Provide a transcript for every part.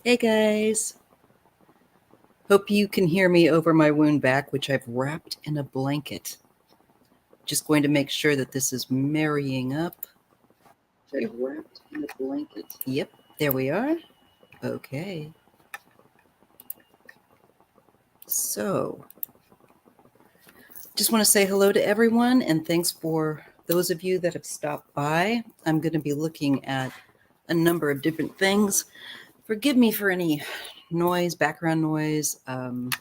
Hey guys, hope you can hear me over my wound back, which I've wrapped in a blanket. Just going to make sure that this is marrying up. I've wrapped in a blanket. Yep, there we are. Okay. So, just want to say hello to everyone and thanks for those of you that have stopped by. I'm going to be looking at a number of different things. Forgive me for any noise, background noise. I'm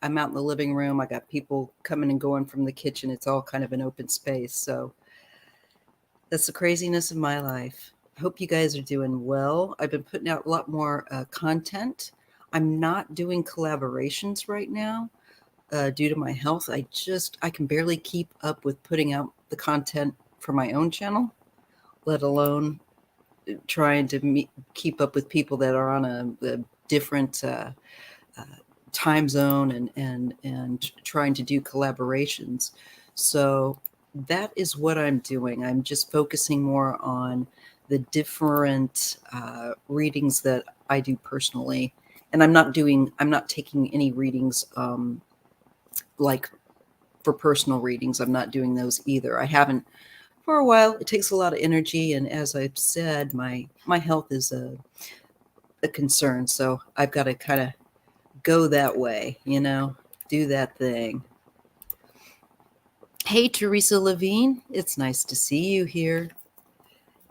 out in the living room. I got people coming and going from the kitchen. It's all kind of an open space. So that's the craziness of my life. I hope you guys are doing well. I've been putting out a lot more content. I'm not doing collaborations right now due to my health. I can barely keep up with putting out the content for my own channel, let alone trying to keep up with people that are on a different uh, time zone and trying to do collaborations. So that is what I'm doing. I'm just focusing more on the different readings that I do personally, and I'm not taking any readings like for personal readings. I'm not doing those either. I haven't for a while. It takes a lot of energy, and as I've said, my health is a concern. So I've got to kind of go that way, do that thing. Hey, Teresa Levine, it's nice to see you here.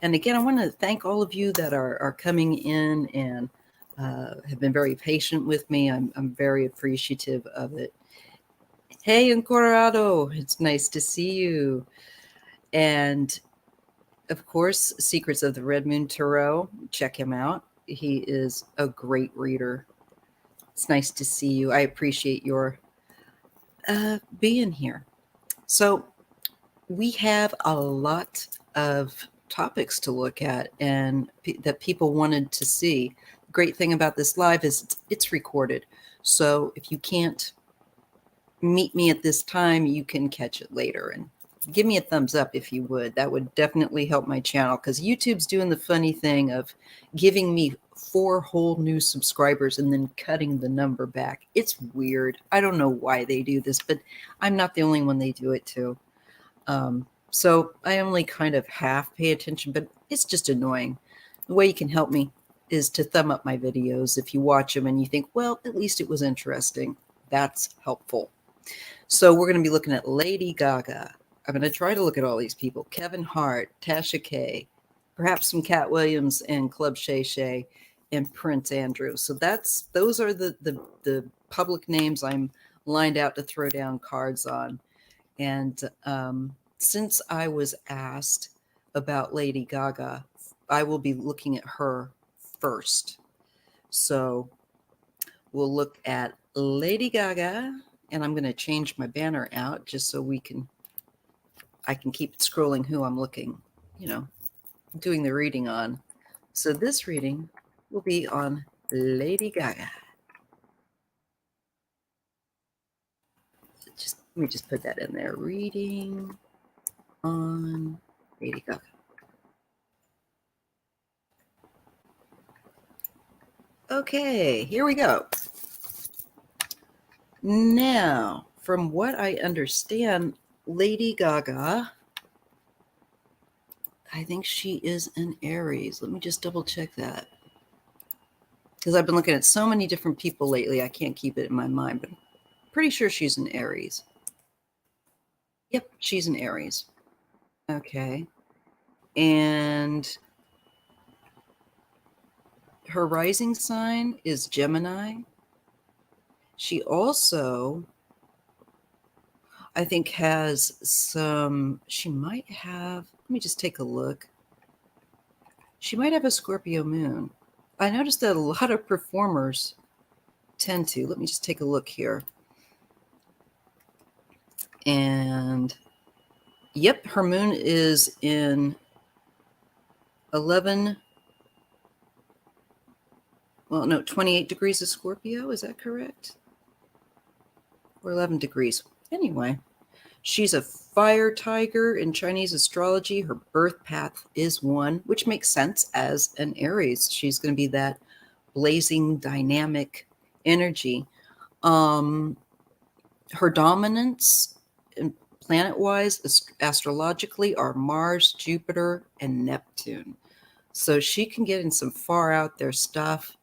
And again, I want to thank all of you that are coming in and have been very patient with me. I'm very appreciative of it. Hey, in Colorado, it's nice to see you. And of course, Secrets of the Red Moon Tarot, check him out. He is a great reader. It's nice to see you. I appreciate your being here. So, we have a lot of topics to look at and that people wanted to see. The great thing about this live is it's recorded. So if you can't meet me at this time, you can catch it later, and give me a thumbs up if you would. That would definitely help my channel, because YouTube's doing the funny thing of giving me 4 whole new subscribers and then cutting the number back. It's weird. I don't know why they do this, but I'm not the only one they do it to. So I only kind of half pay attention, but it's just annoying. The way you can help me is to thumb up my videos. If you watch them and you think, well, at least it was interesting, that's helpful. So we're going to be looking at Lady Gaga. I'm going to try to look at all these people. Kevin Hart, Tasha K, perhaps some Cat Williams and Club Shay Shay and Prince Andrew. So those are the public names I'm lined out to throw down cards on. And since I was asked about Lady Gaga, I will be looking at her first. So we'll look at Lady Gaga, and I'm going to change my banner out just so I can keep scrolling who I'm looking, doing the reading on. So this reading will be on Lady Gaga. Let me just put that in there. Reading on Lady Gaga. Okay, here we go. Now, from what I understand, Lady Gaga, I think she is an Aries. Let me just double check that, because I've been looking at so many different people lately, I can't keep it in my mind, but I'm pretty sure she's an Aries. Yep, she's an Aries. Okay. And her rising sign is Gemini. She also, I think, has she might have, let me just take a look. She might have a Scorpio moon. I noticed that a lot of performers tend to. Let me just take a look here. And yep, her moon is in 28 degrees of Scorpio. Is that correct? Or 11 degrees. Anyway, she's a fire tiger in Chinese astrology. Her birth path is 1, which makes sense as an Aries. She's going to be that blazing dynamic energy. Her dominance planet-wise, astrologically, are Mars, Jupiter, and Neptune. So she can get in some far out there stuff,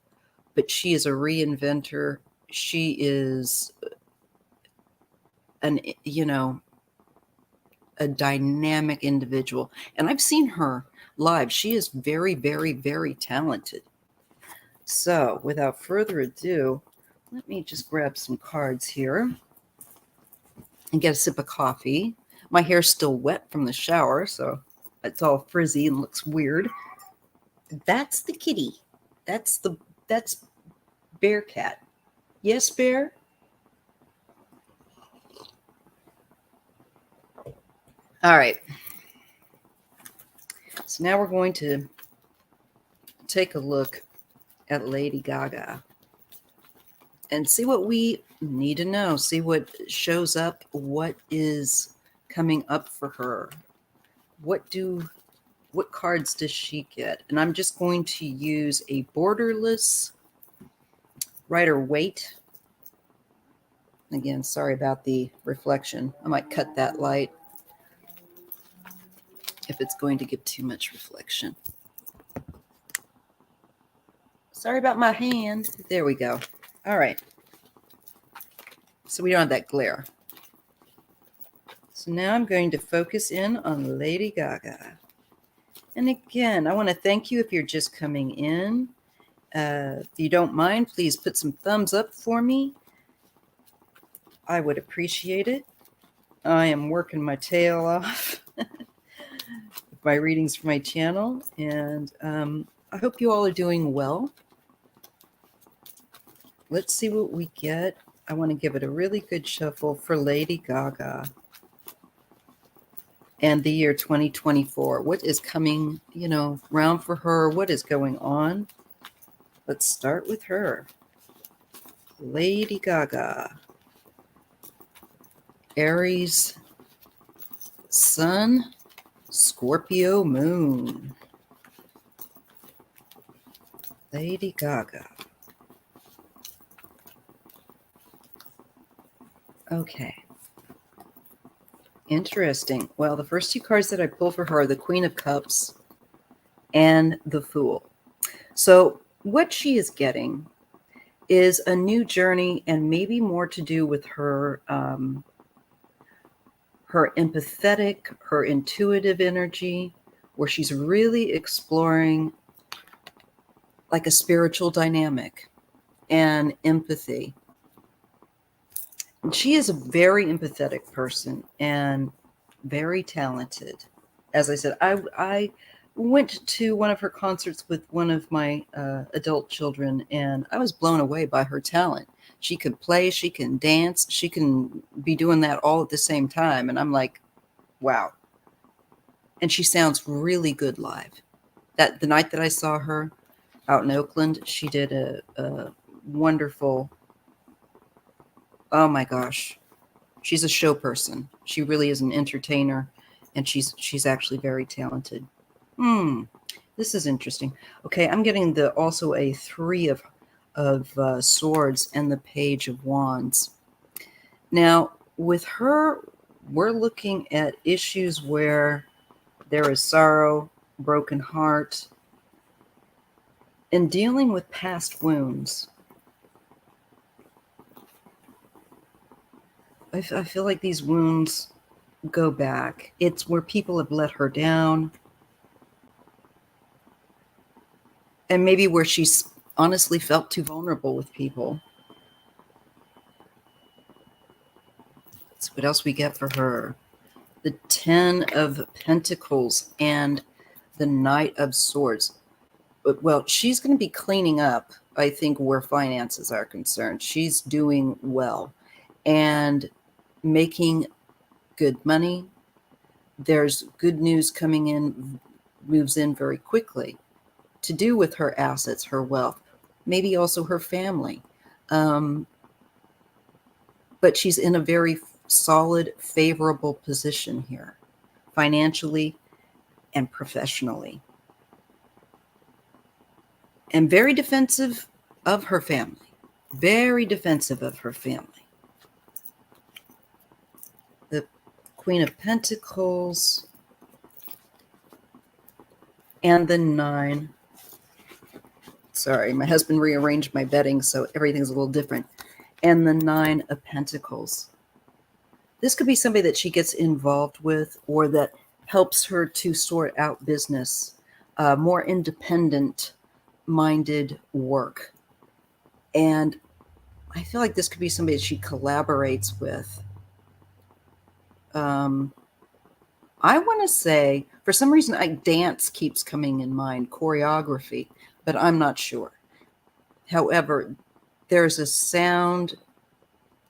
but she is a reinventor. She is an, a dynamic individual. And I've seen her live. She is very, very, very talented. So without further ado, let me just grab some cards here and get a sip of coffee. My hair's still wet from the shower, so it's all frizzy and looks weird. That's the kitty. That's BlackCat. Yes, Bear? All right. So now we're going to take a look at Lady Gaga and see what we need to know, see what shows up, what is coming up for her. What cards does she get? And I'm just going to use a borderless Rider-Waite. Again, sorry about the reflection. I might cut that light if it's going to give too much reflection. Sorry about my hand. There we go. All right. So we don't have that glare. So now I'm going to focus in on Lady Gaga. And again, I want to thank you if you're just coming in. If you don't mind, please put some thumbs up for me. I would appreciate it. I am working my tail off with my readings for my channel, and I hope you all are doing well. Let's see what we get. I want to give it a really good shuffle for Lady Gaga and the year 2024. What is coming, round for her? What is going on? Let's start with her. Lady Gaga. Aries Sun, Scorpio Moon. Lady Gaga. Okay. Interesting. Well, the first two cards that I pull for her are the Queen of Cups and the Fool. So what she is getting is a new journey, and maybe more to do with her her empathetic, her intuitive energy, where she's really exploring like a spiritual dynamic and empathy. And she is a very empathetic person and very talented. As I said, I went to one of her concerts with one of my adult children, and I was blown away by her talent. She could play, she can dance, she can be doing that all at the same time. And I'm like, wow. And she sounds really good live. The night that I saw her out in Oakland, she did a wonderful, oh my gosh. She's a show person. She really is an entertainer, and she's actually very talented. This is interesting. Okay, I'm getting also a 3 of swords and the Page of Wands. Now, with her, we're looking at issues where there is sorrow, broken heart, and dealing with past wounds. I feel like these wounds go back. It's where people have let her down, and maybe where she's honestly felt too vulnerable with people. So what else we get for her? The 10 of Pentacles and the Knight of Swords. Well, she's going to be cleaning up, I think, where finances are concerned. She's doing well and making good money. There's good news coming in, moves in very quickly, to do with her assets, her wealth, maybe also her family. But she's in a very solid, favorable position here, financially and professionally. And very defensive of her family, very defensive of her family. The Queen of Pentacles and the 9. Sorry, my husband rearranged my bedding, so everything's a little different. And the 9 of Pentacles. This could be somebody that she gets involved with or that helps her to sort out business, more independent-minded work. And I feel like this could be somebody that she collaborates with. I want to say, for some reason, dance keeps coming in mind, choreography, but I'm not sure. However, there's a sound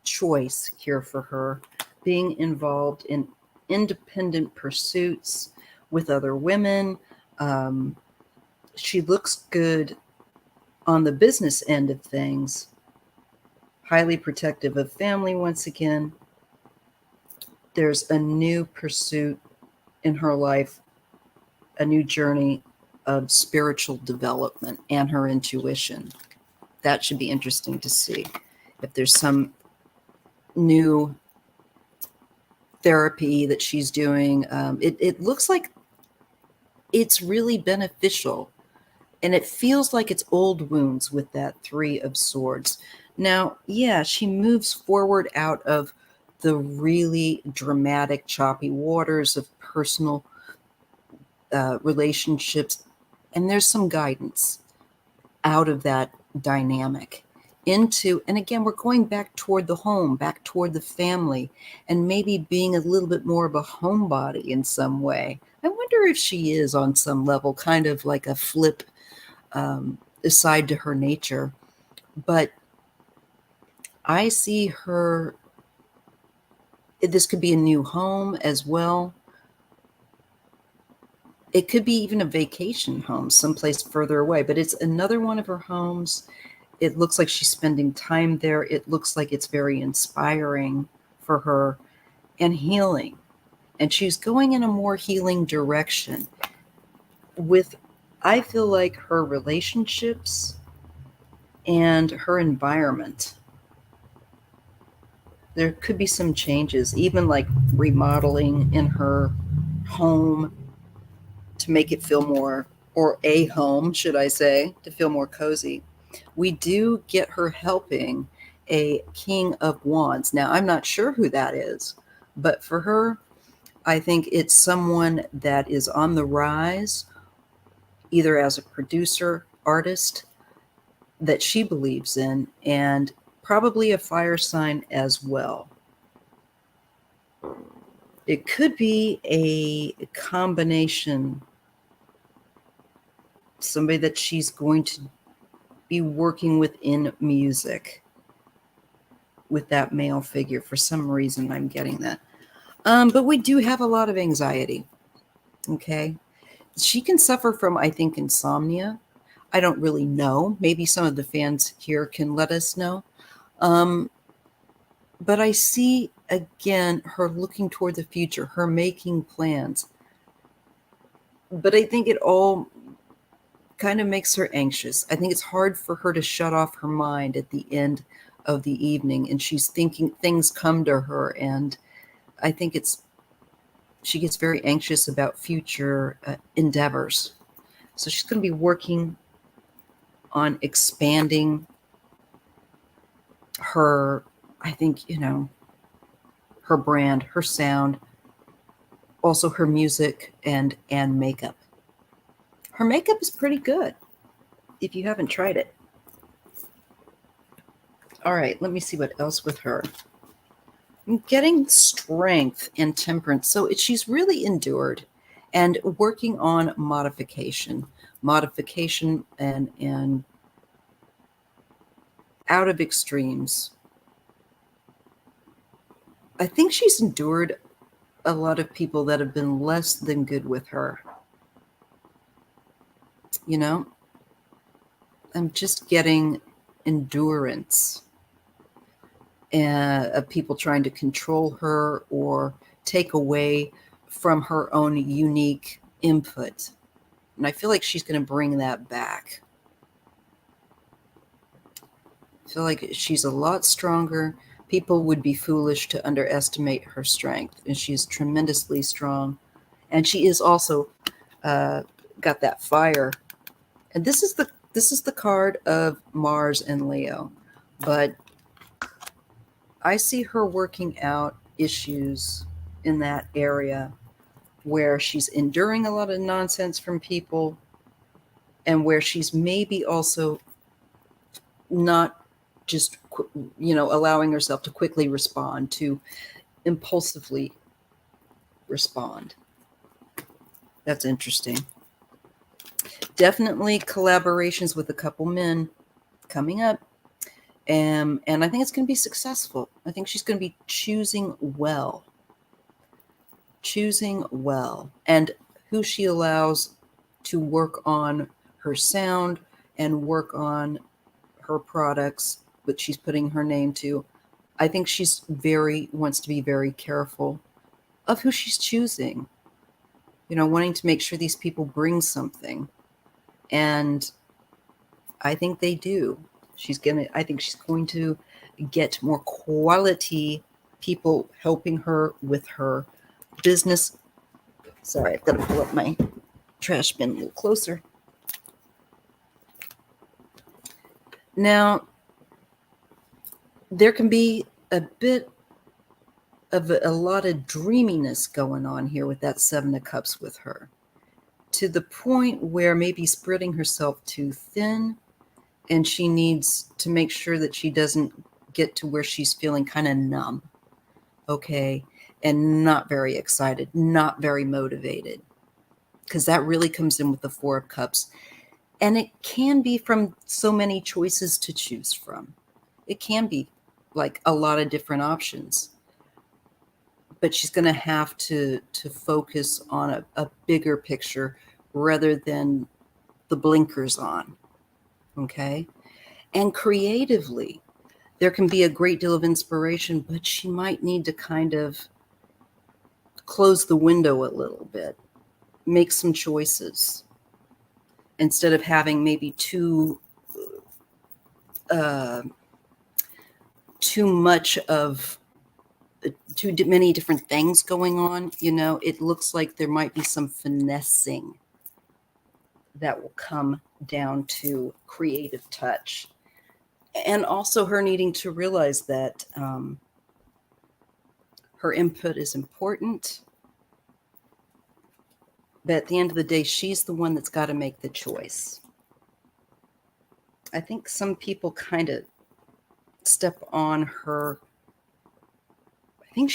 choice here for her, being involved in independent pursuits with other women. She looks good on the business end of things, highly protective of family once again. There's a new pursuit in her life, a new journey of spiritual development and her intuition. That should be interesting to see. If there's some new therapy that she's doing, it looks like it's really beneficial. And it feels like it's old wounds with that 3 of Swords. Now, yeah, she moves forward out of the really dramatic, choppy waters of personal relationships. And there's some guidance out of that dynamic into, and again, we're going back toward the home, back toward the family, and maybe being a little bit more of a homebody in some way. I wonder if she is on some level kind of like a flip side to her nature. But I see her, this could be a new home as well. It could be even a vacation home someplace further away, but it's another one of her homes. It looks like she's spending time there. It looks like it's very inspiring for her and healing. And she's going in a more healing direction with, I feel like, her relationships and her environment. There could be some changes, even like remodeling in her home to make it feel more, or a home, should I say, to feel more cozy. We do get her helping a King of Wands. Now, I'm not sure who that is, but for her, I think it's someone that is on the rise, either as a producer, artist that she believes in, and probably a fire sign as well. It could be a combination, somebody that she's going to be working with in music with that male figure. For some reason, I'm getting that. But we do have a lot of anxiety, okay? She can suffer from, I think, insomnia. I don't really know. Maybe some of the fans here can let us know. But I see, again, her looking toward the future, her making plans. But I think it all kind of makes her anxious. I think it's hard for her to shut off her mind at the end of the evening, and she's thinking things come to her, and I think she gets very anxious about future endeavors. So she's going to be working on expanding her, I think, her brand, her sound, also her music and makeup. Her makeup is pretty good if you haven't tried it. All right, let me see what else with her. I'm getting strength and temperance. So she's really endured and working on modification and out of extremes. I think she's endured a lot of people that have been less than good with her. I'm just getting endurance of people trying to control her or take away from her own unique input. And I feel like she's going to bring that back. I feel like she's a lot stronger. People would be foolish to underestimate her strength, and she's tremendously strong. And she is also uh, got that fire. And this is the card of Mars and Leo, but I see her working out issues in that area where she's enduring a lot of nonsense from people, and where she's maybe also not just allowing herself to quickly respond, to impulsively respond. That's interesting. Definitely collaborations with a couple men coming up. And I think it's going to be successful. I think she's going to be choosing well, and who she allows to work on her sound and work on her products, which she's putting her name to. I think she's wants to be very careful of who she's choosing, wanting to make sure these people bring something. And I think they do. I think she's going to get more quality people helping her with her business. Sorry, I've got to pull up my trash bin a little closer. Now, there can be a bit of a lot of dreaminess going on here with that Seven of Cups with her, to the point where maybe spreading herself too thin, and she needs to make sure that she doesn't get to where she's feeling kind of numb, okay, and not very excited, not very motivated, because that really comes in with the Four of Cups. And it can be from so many choices to choose from. It can be like a lot of different options. But she's going to have to focus on a bigger picture rather than the blinkers on, okay? And creatively, there can be a great deal of inspiration, but she might need to kind of close the window a little bit, make some choices, instead of having maybe too much of too many different things going on. It looks like there might be some finessing that will come down to creative touch, and also her needing to realize that her input is important, but at the end of the day, she's the one that's got to make the choice. I think some people kind of step on her. I think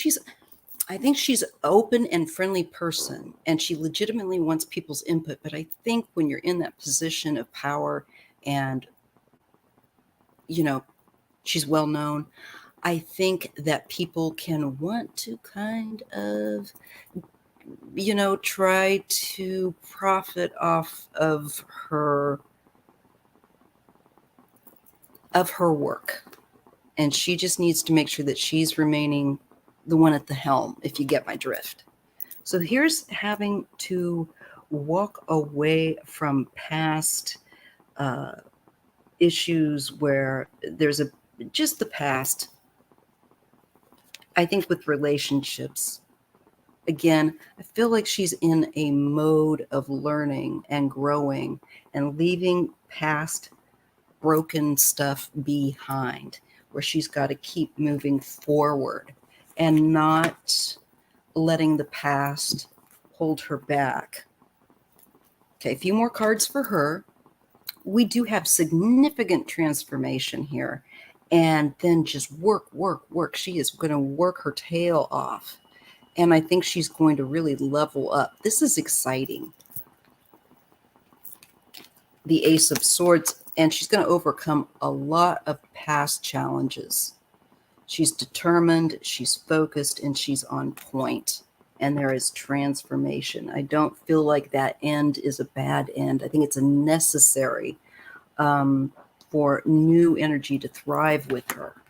she's open and friendly person, and she legitimately wants people's input. But I think when you're in that position of power, and she's well known, I think that people can want to kind of try to profit off of her work, and she just needs to make sure that she's remaining the one at the helm, if you get my drift. So here's having to walk away from past issues where there's just the past. I think with relationships, again, I feel like she's in a mode of learning and growing and leaving past broken stuff behind, where she's got to keep moving forward and not letting the past hold her back. Okay, a few more cards for her. We do have significant transformation here, and then just work. She is going to work her tail off, and I think she's going to really level up. This is exciting. The Ace of Swords, and she's going to overcome a lot of past challenges. She's determined, she's focused, and she's on point. And there is transformation. I don't feel like that end is a bad end. I think it's a necessary for new energy to thrive with her.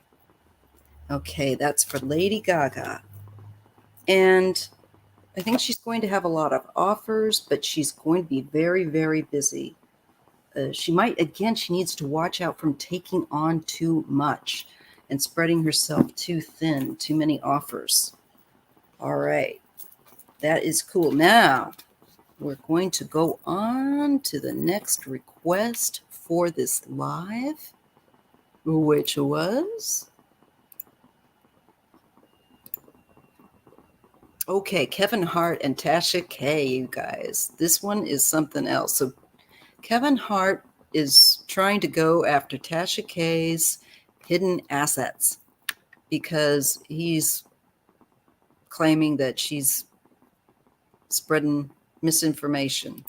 Okay, that's for Lady Gaga. And I think she's going to have a lot of offers, but she's going to be very, very busy. she might, again, she needs to watch out from taking on too much and spreading herself too thin, too many offers. All right. That is cool. Now, we're going to go on to the next request for this live, which was, okay, Kevin Hart and Tasha K, you guys. This one is something else. So Kevin Hart is trying to go after Tasha K's hidden assets because he's claiming that she's spreading misinformation.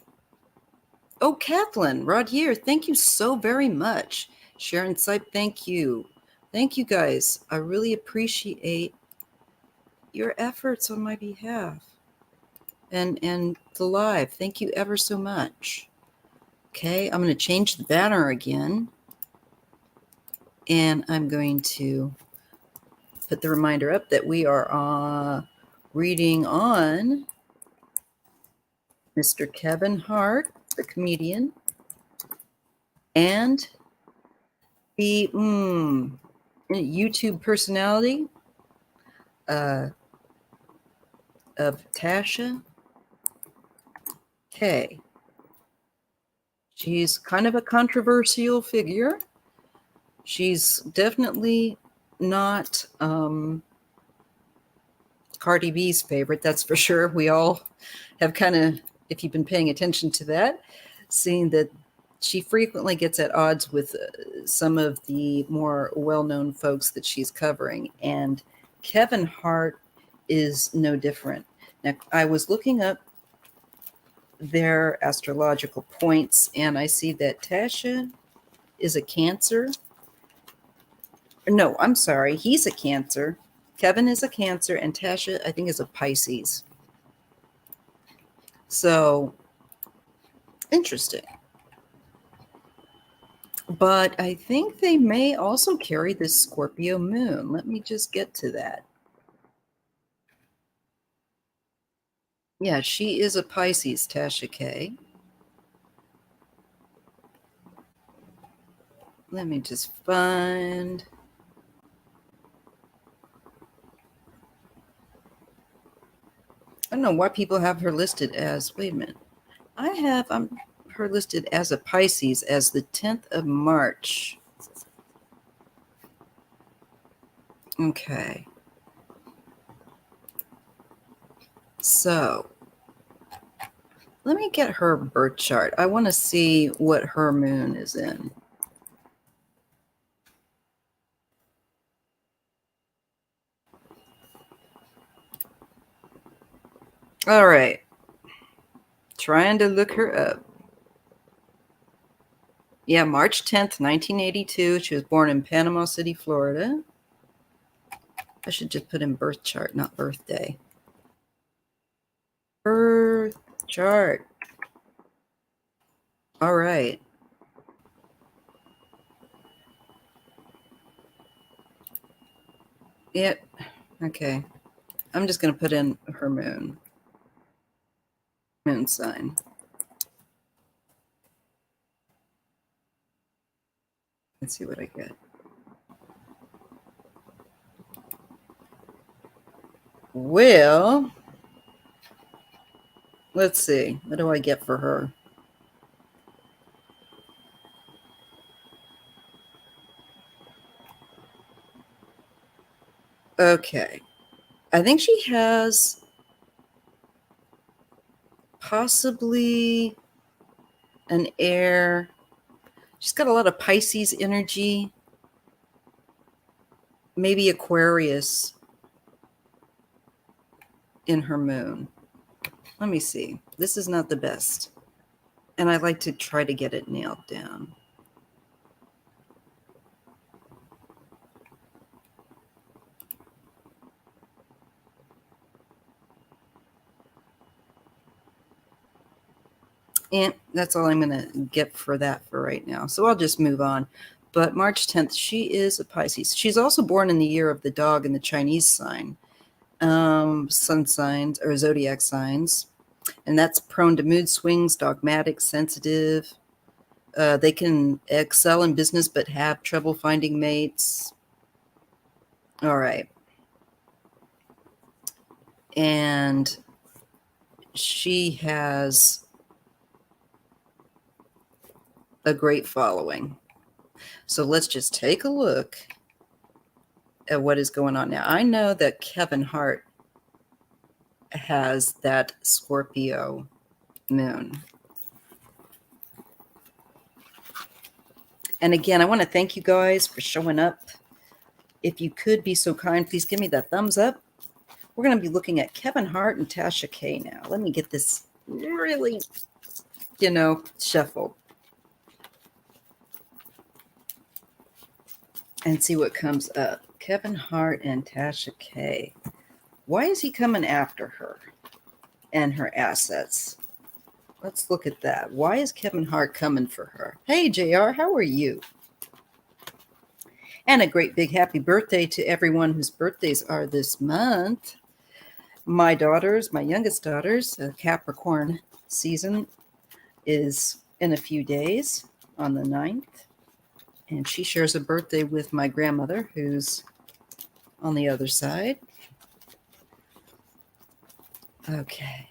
Oh, Kathleen, Rod here. Thank you so very much. Sharon Sipe, thank you. Thank you guys. I really appreciate your efforts on my behalf. And the live. Thank you ever so much. Okay, I'm going to change the banner again. And I'm going to put the reminder up that we are reading on Mr. Kevin Hart, the comedian, and the YouTube personality of Tasha K. She's kind of a controversial figure. She's definitely not Cardi B's favorite, that's for sure. We all have kind of, if you've been paying attention to that, seen that she frequently gets at odds with some of the more well-known folks that she's covering. And Kevin Hart is no different. Now, I was looking up their astrological points, and I see that Tasha is a Cancer. No, I'm sorry. He's a Cancer. Kevin is a Cancer, and Tasha, I think, is a Pisces. So, interesting. But I think they may also carry this Scorpio moon. Let me just get to that. Yeah, she is a Pisces, Tasha K. Let me just find. I don't know why people have her listed as, wait a minute. I have her listed as a Pisces as the 10th of March. Okay. So, let me get her birth chart. I want to see what her moon is in. All right. Trying to look her up. Yeah, March 10th, 1982. She was born in Panama City, Florida. I should just put in birth chart, not birthday. Birth chart. All right. Yep. Okay. I'm just going to put in her moon. Moon sign. Let's see what I get. Well, let's see. What do I get for her? Okay. I think she has possibly an air. She's got a lot of Pisces energy. Maybe Aquarius in her moon. Let me see. This is not the best. And I like to try to get it nailed down. And that's all I'm going to get for that for right now. So I'll just move on. But March 10th, she is a Pisces. She's also born in the year of the dog in the Chinese sign, sun signs or zodiac signs. And that's prone to mood swings, dogmatic, sensitive, They can excel in business but have trouble finding mates. All right. And she has a great following. So let's just take a look at what is going on now. I know that Kevin Hart has that Scorpio moon. And again, I want to thank you guys for showing up. If you could be so kind, please give me that thumbs up. We're going to be looking at Kevin Hart and Tasha K now. Let me get this really, shuffled. And see what comes up. Kevin Hart and Tasha K. Why is he coming after her and her assets? Let's look at that. Why is Kevin Hart coming for her? Hey, JR, how are you? And a great big happy birthday to everyone whose birthdays are this month. My youngest daughter's Capricorn season is in a few days on the 9th. And she shares a birthday with my grandmother, who's on the other side. Okay.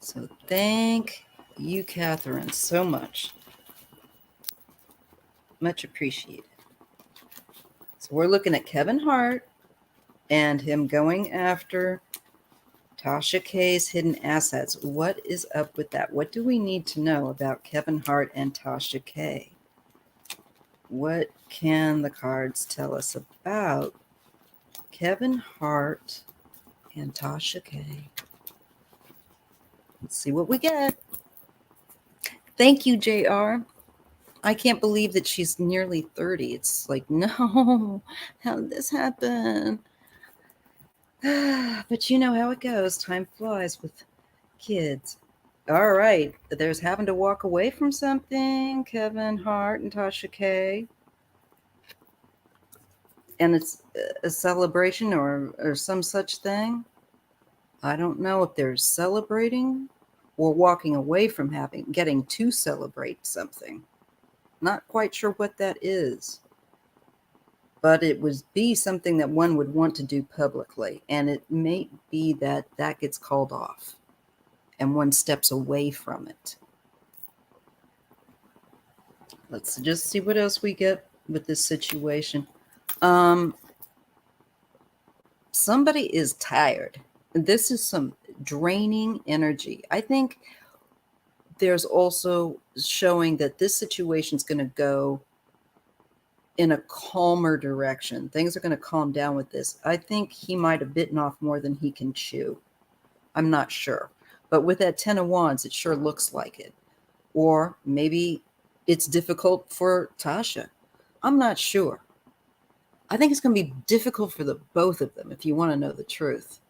So thank you, Catherine, so much. Much appreciated. So we're looking at Kevin Hart and him going after Tasha K's hidden assets. What is up with that? What do we need to know about Kevin Hart and Tasha K? What can the cards tell us about Kevin Hart and Tasha K? Let's see what we get. Thank you, JR. I can't believe that she's nearly 30. It's like, no, how did this happen? But you know how it goes. Time flies with kids. All right. There's having to walk away from something, Kevin Hart and Tasha K. And it's a celebration or some such thing. I don't know if they're celebrating or walking away from getting to celebrate something. Not quite sure what that is. But it would be something that one would want to do publicly. And it may be that that gets called off and one steps away from it. Let's just see what else we get with this situation. Somebody is tired. This is some draining energy. I think there's also showing that this situation is going to go in a calmer direction. Things are going to calm down with this. I think he might have bitten off more than he can chew. I'm not sure. But with that 10 of Wands, it sure looks like it. Or maybe it's difficult for Tasha. I'm not sure. I think it's going to be difficult for the both of them, if you want to know the truth.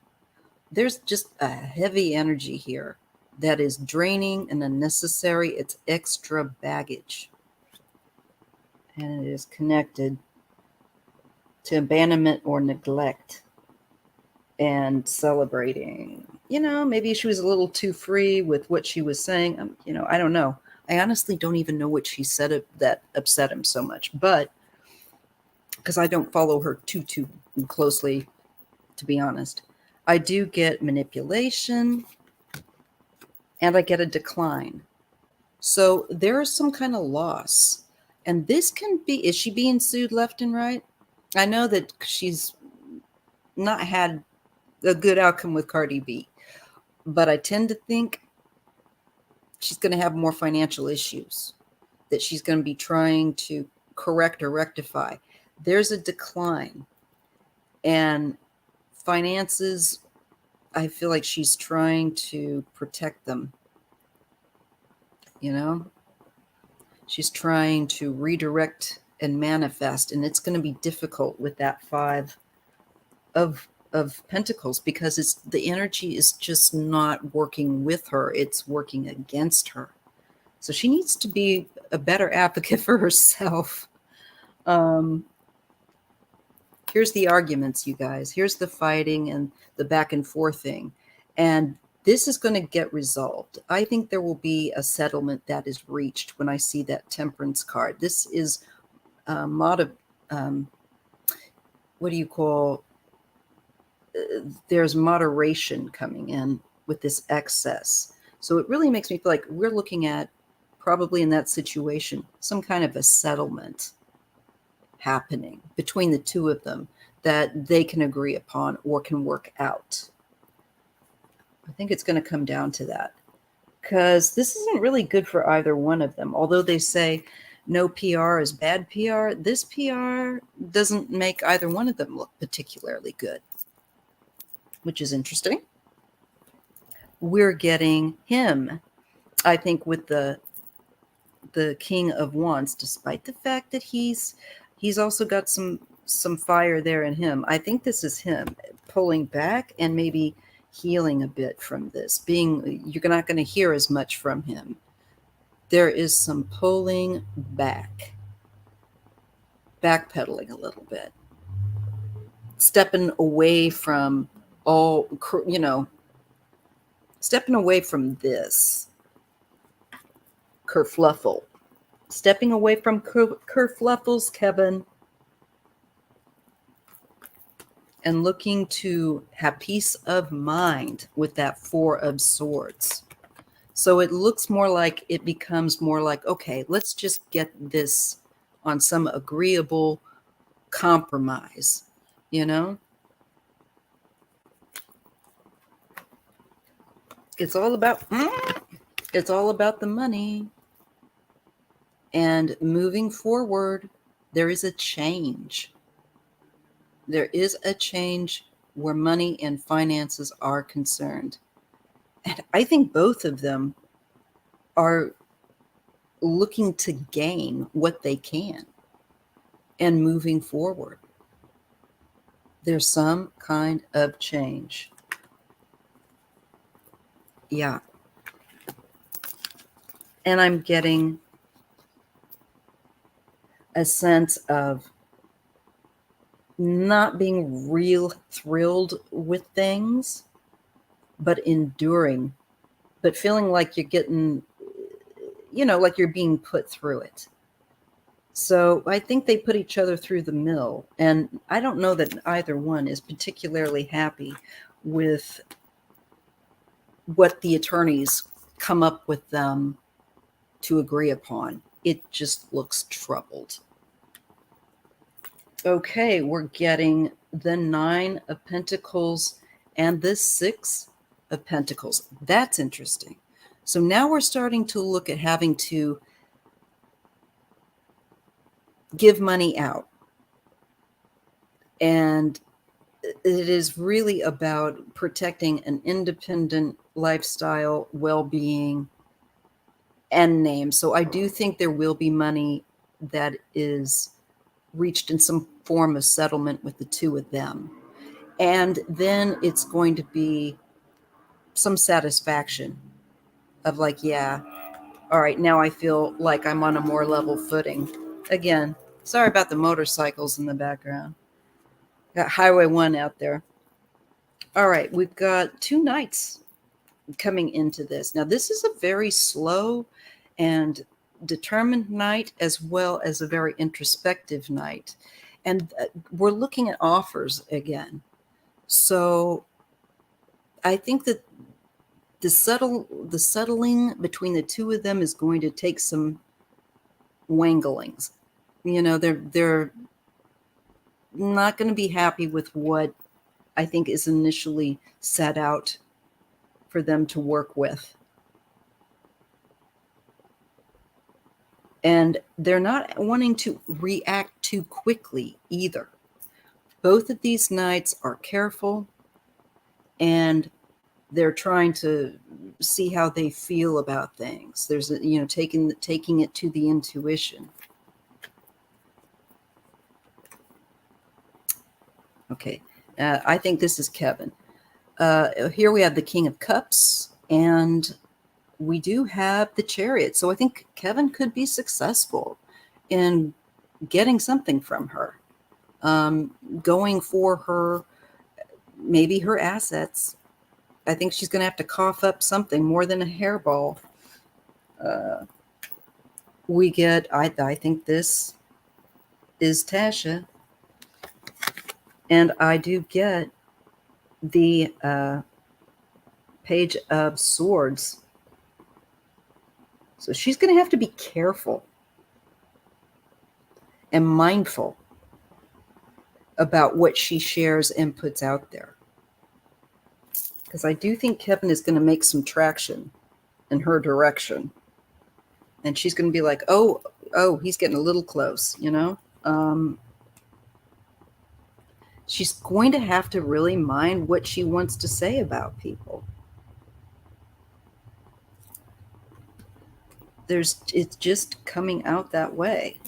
There's just a heavy energy here that is draining and unnecessary. It's extra baggage. And it is connected to abandonment or neglect and celebrating. Maybe she was a little too free with what she was saying. I don't know. I honestly don't even know what she said that upset him so much. But because I don't follow her too closely, to be honest. I do get manipulation and I get a decline. So there is some kind of loss. And this can be, is she being sued left and right? I know that she's not had a good outcome with Cardi B, but I tend to think she's going to have more financial issues that she's going to be trying to correct or rectify. There's a decline. And finances, I feel like she's trying to protect them. She's trying to redirect and manifest, and it's going to be difficult with that 5 of Pentacles because the energy is just not working with her. It's working against her. So she needs to be a better advocate for herself. Here's the arguments, you guys. Here's the fighting and the back and forth thing. And This is going to get resolved. I think there will be a settlement that is reached when I see that Temperance card. This is um, what do you call, there's moderation coming in with this excess. So it really makes me feel like we're looking at, probably in that situation, some kind of a settlement happening between the two of them that they can agree upon or can work out. I think it's going to come down to that, because this isn't really good for either one of them. Although they say no PR is bad PR, this PR doesn't make either one of them look particularly good, which is interesting. We're getting him, I think, with the King of Wands, despite the fact that he's also got some fire there in him. I think this is him pulling back and maybe healing a bit from this. You're not going to hear as much from him. There is some pulling back, backpedaling a little bit, stepping away from all, stepping away from this kerfluffle. Stepping away from kerfluffles, Kevin, and looking to have peace of mind with that Four of Swords. So it looks more like, it becomes more like, okay, let's just get this on some agreeable compromise, you know? It's all about the money. And moving forward, there is a change. There is a change where money and finances are concerned. And I think both of them are looking to gain what they can and moving forward. There's some kind of change. Yeah. And I'm getting a sense of not being real thrilled with things, but enduring, but feeling like you're getting, like you're being put through it. So I think they put each other through the mill. And I don't know that either one is particularly happy with what the attorneys come up with them to agree upon. It just looks troubled. Okay, we're getting the Nine of Pentacles and the Six of Pentacles. That's interesting. So now we're starting to look at having to give money out. And it is really about protecting an independent lifestyle, well-being, and name. So I do think there will be money that is reached in some form of settlement with the two of them. And then it's going to be some satisfaction of like, yeah, all right, now I feel like I'm on a more level footing. Again, sorry about the motorcycles in the background. Got Highway 1 out there. All right, we've got two knights coming into this. Now, this is a very slow and determined knight, as well as a very introspective knight. And we're looking at offers again. So I think that the settling between the two of them is going to take some wanglings. They're not going to be happy with what I think is initially set out for them to work with. And they're not wanting to react too quickly either. Both of these knights are careful, and they're trying to see how they feel about things. There's taking it to the intuition. Okay, I think this is Kevin. Here we have the King of Cups, and we do have the Chariot. So I think Kevin could be successful in getting something from her, going for her, maybe her assets, I think she's going to have to cough up something more than a hairball. We get, I think this is Tasha. And I do get the Page of Swords. So she's going to have to be careful and mindful about what she shares and puts out there. Because I do think Kevin is going to make some traction in her direction. And she's going to be like, oh, he's getting a little close, you know? She's going to have to really mind what she wants to say about people. It's just coming out that way.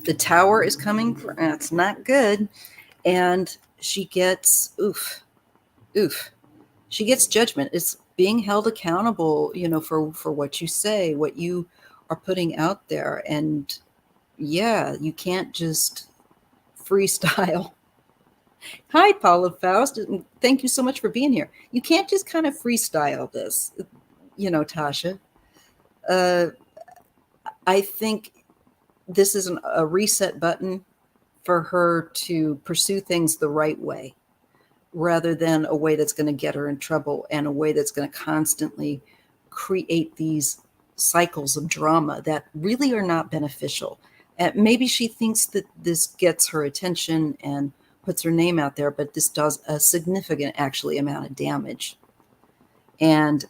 The Tower is coming. That's not good. And she gets, she gets judgment. It's being held accountable, for what you say, what you are putting out there. And yeah, you can't just freestyle. Hi, Paula Faust. Thank you so much for being here. You can't just kind of freestyle this, Tasha. I think this is a reset button for her to pursue things the right way, rather than a way that's going to get her in trouble and a way that's going to constantly create these cycles of drama that really are not beneficial. And maybe she thinks that this gets her attention and puts her name out there, but this does a significant, actually, amount of damage. And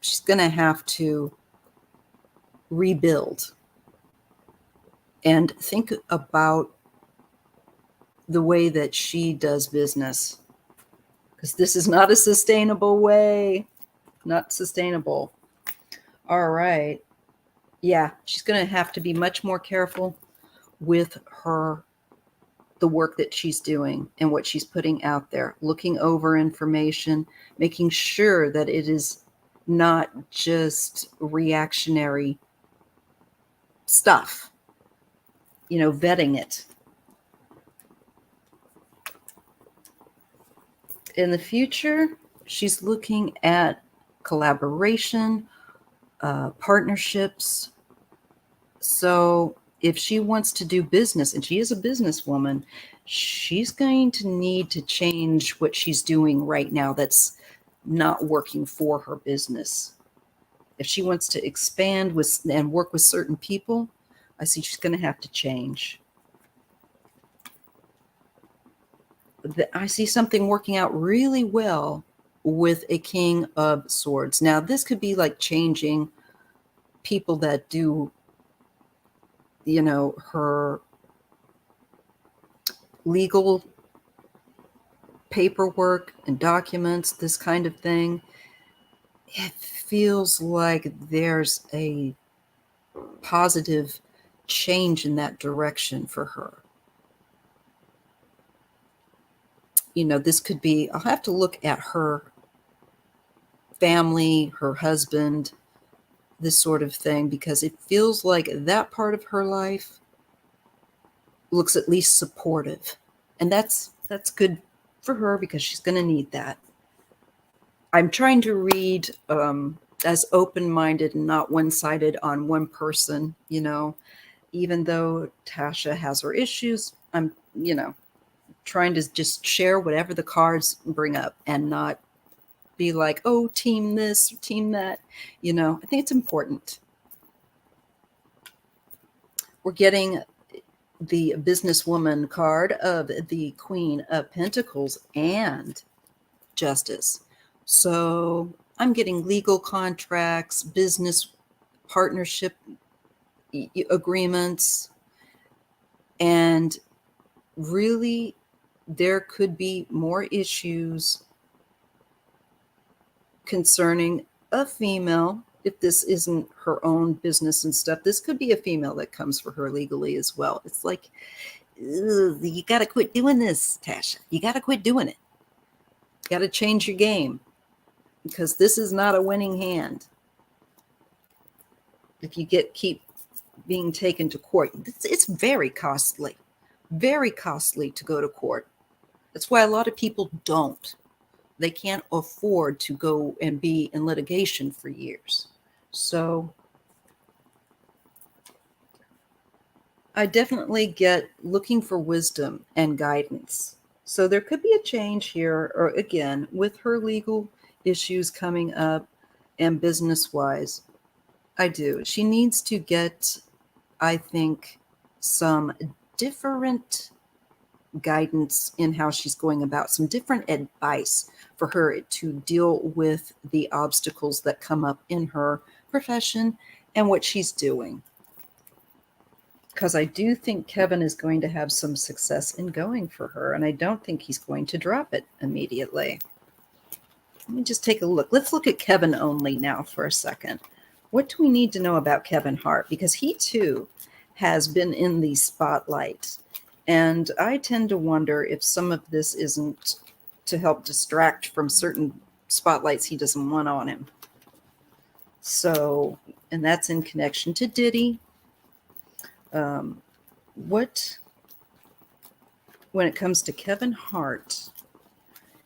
she's going to have to rebuild and think about the way that she does business, because this is not a sustainable way. Not sustainable. All right. Yeah, she's going to have to be much more careful with the work that she's doing and what she's putting out there, looking over information, making sure that it is not just reactionary stuff, vetting it. In the future, she's looking at collaboration, partnerships. So if she wants to do business, and she is a businesswoman, she's going to need to change what she's doing right now that's not working for her business. If she wants to expand and work with certain people, I see she's going to have to change. I see something working out really well with a King of Swords. Now, this could be like changing people that do, her legal paperwork and documents, this kind of thing. It feels like there's a positive change in that direction for her. This could be, I'll have to look at her family, her husband, this sort of thing, because it feels like that part of her life looks at least supportive. And that's good for her, because she's going to need that. I'm trying to read as open-minded and not one-sided on one person, even though Tasha has her issues. I'm, trying to just share whatever the cards bring up and not be like, oh, team this, team that. I think it's important. We're getting the businesswoman card of the Queen of Pentacles and Justice. So I'm getting legal contracts, business partnership agreements, and really there could be more issues concerning a female. If this isn't her own business and stuff, this could be a female that comes for her legally as well. It's like, you got to quit doing this, Tasha. You got to quit doing it. You got to change your game, because this is not a winning hand. If you keep being taken to court, it's very costly to go to court. That's why a lot of people don't. They can't afford to go and be in litigation for years. So I definitely get looking for wisdom and guidance. So there could be a change here, or again, with her legal issues coming up and business wise. I do. She needs to get, I think, some different guidance in how she's going about, some different advice for her to deal with the obstacles that come up in her profession and what she's doing. Because I do think Kevin is going to have some success in going for her, and I don't think he's going to drop it immediately. Let me just take a look. Let's look at Kevin only now for a second. What do we need to know about Kevin Hart? Because he too has been in the spotlight. And I tend to wonder if some of this isn't to help distract from certain spotlights he doesn't want on him. So, and that's in connection to Diddy. When it comes to Kevin Hart,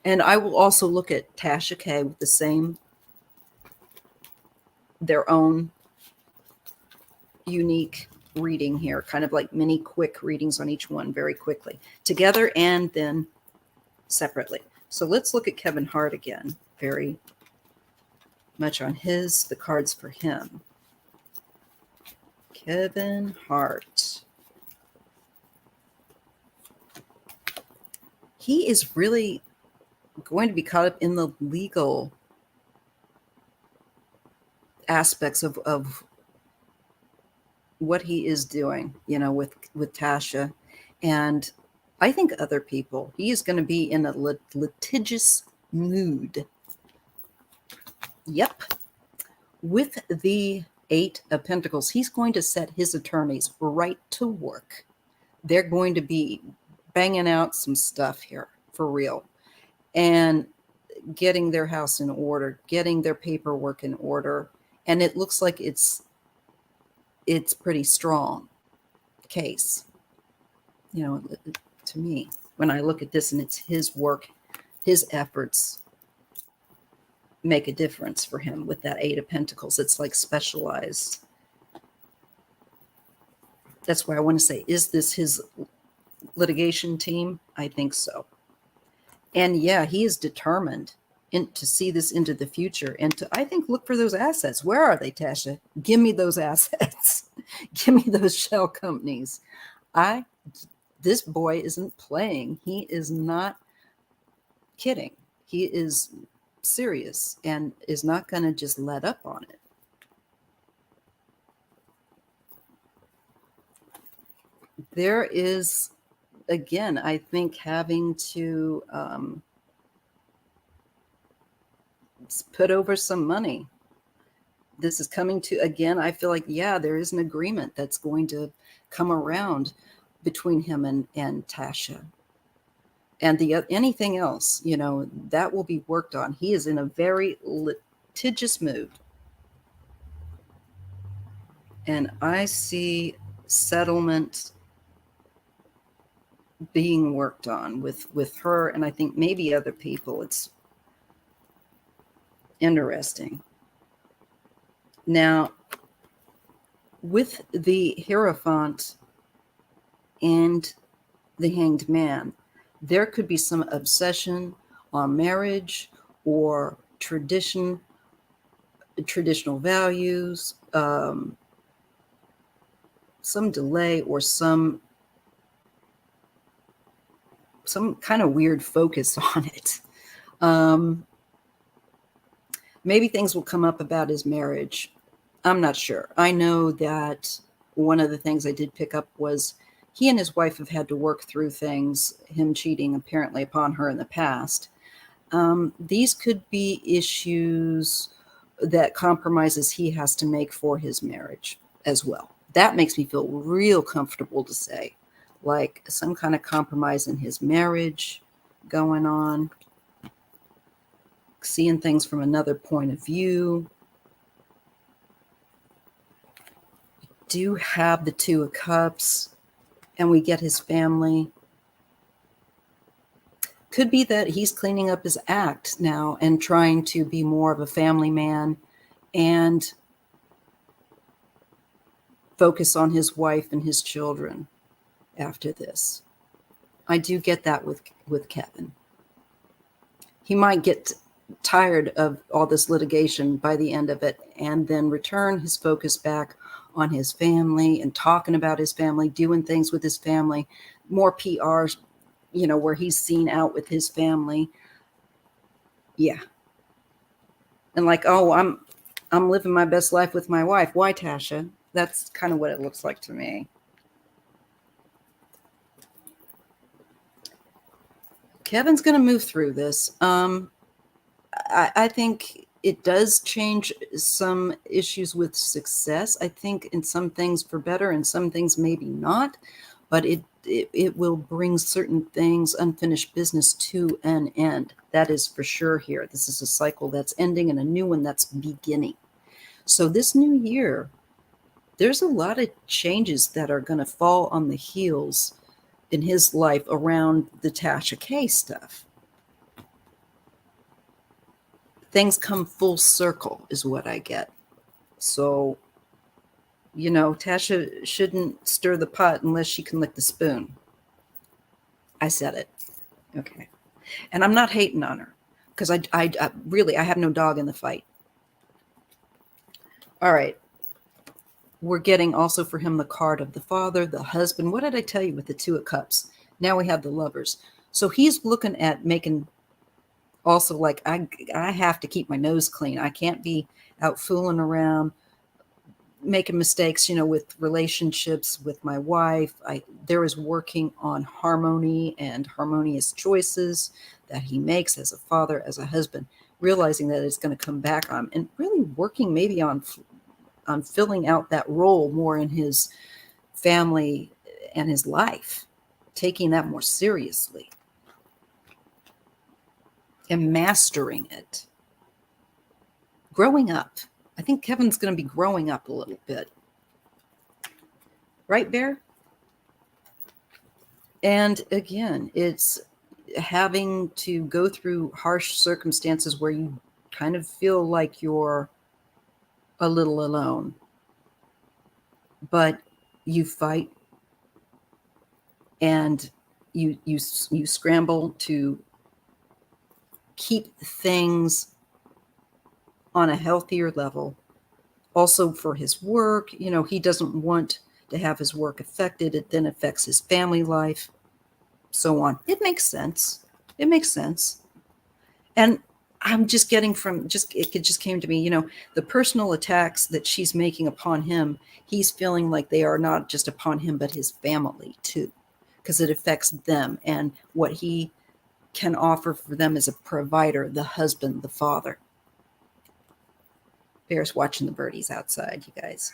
and I will also look at Tasha K with the same, their own unique reading here, kind of like mini quick readings on each one very quickly, together and then separately. So let's look at Kevin Hart again, very much on the cards for him. Kevin Hart. He is really going to be caught up in the legal aspects of what he is doing, with Tasha, and I think other people. He is going to be in a litigious mood. Yep. With the Eight of Pentacles, he's going to set his attorneys right to work. They're going to be banging out some stuff here for real and getting their house in order, getting their paperwork in order. And it looks like it's pretty strong case, to me, when I look at this, and it's his work, his efforts make a difference for him with that Eight of Pentacles. It's like specialized. That's why I want to say, is this his litigation team? I think so. And yeah, he is determined to see this into the future and to, I think, look for those assets. Where are they, Tasha? Give me those assets. Give me those shell companies. This boy isn't playing. He is not kidding. He is serious and is not going to just let up on it. There is, again, I think, having to put over some money. This is coming to, again, I feel like, yeah, there is an agreement that's going to come around between him and Tasha. And anything else, that will be worked on. He is in a very litigious mood. And I see settlement being worked on with her, and I think maybe other people. It's interesting. Now, with the Hierophant and the Hanged Man, there could be some obsession on marriage or traditional values, some delay or some kind of weird focus on it. Maybe things will come up about his marriage. I'm not sure. I know that one of the things I did pick up was he and his wife have had to work through things, him cheating apparently upon her in the past. These could be issues that compromises he has to make for his marriage as well. That makes me feel real comfortable to say, like some kind of compromise in his marriage going on, seeing things from another point of view. We do have the Two of Cups, and we get his family. Could be that he's cleaning up his act now and trying to be more of a family man and focus on his wife and his children after this. I do get that with Kevin. He might get tired of all this litigation by the end of it and then return his focus back on his family and talking about his family, doing things with his family, more PR, where he's seen out with his family. Yeah. And like, oh, I'm living my best life with my wife. Why, Tasha? That's kind of what it looks like to me. Kevin's going to move through this. I think it does change some issues with success. I think in some things for better and some things maybe not, but it will bring certain things, unfinished business, to an end. That is for sure here. This is a cycle that's ending and a new one that's beginning. So this new year, there's a lot of changes that are going to fall on the heels in his life around the Tasha K stuff. Things come full circle is what I get. So, Tasha shouldn't stir the pot unless she can lick the spoon. I said it. Okay. And I'm not hating on her because I really, I have no dog in the fight. All right. We're getting also for him the card of the father, the husband. What did I tell you with the Two of Cups? Now we have the Lovers. So he's looking at making also like, I have to keep my nose clean. I can't be out fooling around, making mistakes, with relationships with my wife. There is working on harmony and harmonious choices that he makes as a father, as a husband, realizing that it's going to come back on him, and really working maybe on filling out that role more in his family and his life, taking that more seriously and mastering it. Growing up. I think Kevin's going to be growing up a little bit. Right, Bear? And again, it's having to go through harsh circumstances where you kind of feel like you're a little alone. But you fight and you scramble to keep things on a healthier level. Also for his work, he doesn't want to have his work affected. It then affects his family life, so on. It makes sense. It makes sense. And I'm just getting it just came to me, the personal attacks that she's making upon him, he's feeling like they are not just upon him, but his family too, because it affects them and what he can offer for them as a provider, the husband, the father. Bear's watching the birdies outside, you guys.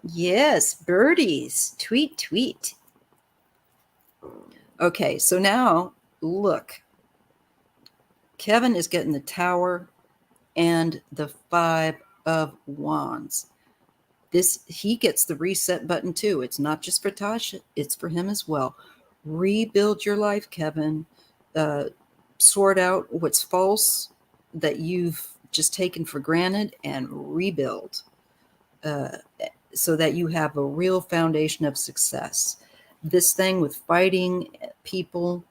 Yes, birdies. Tweet, tweet. Okay, so now look. Kevin is getting the Tower and the Five of Wands. He gets the reset button too. It's not just for Tasha, it's for him as well. Rebuild your life, Kevin. Sort out what's false that you've just taken for granted and rebuild so that you have a real foundation of success. This thing with fighting people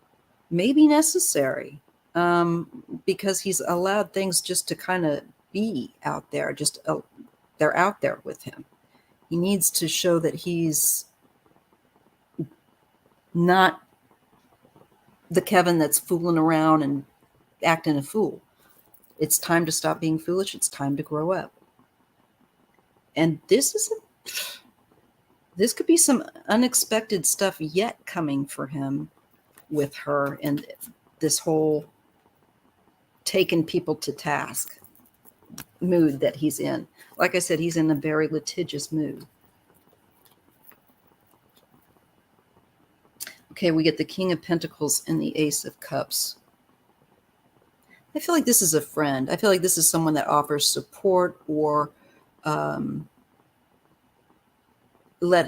may be necessary because he's allowed things just to kind of be out there. They're out there with him. He needs to show that he's not the Kevin that's fooling around and acting a fool. It's time to stop being foolish. It's time to grow up. And this could be some unexpected stuff yet coming for him with her and this whole taking people to task mood that he's in. Like I said, he's in a very litigious mood. Okay, we get the King of Pentacles and the Ace of Cups. I feel like this is a friend. I feel like this is someone that offers support or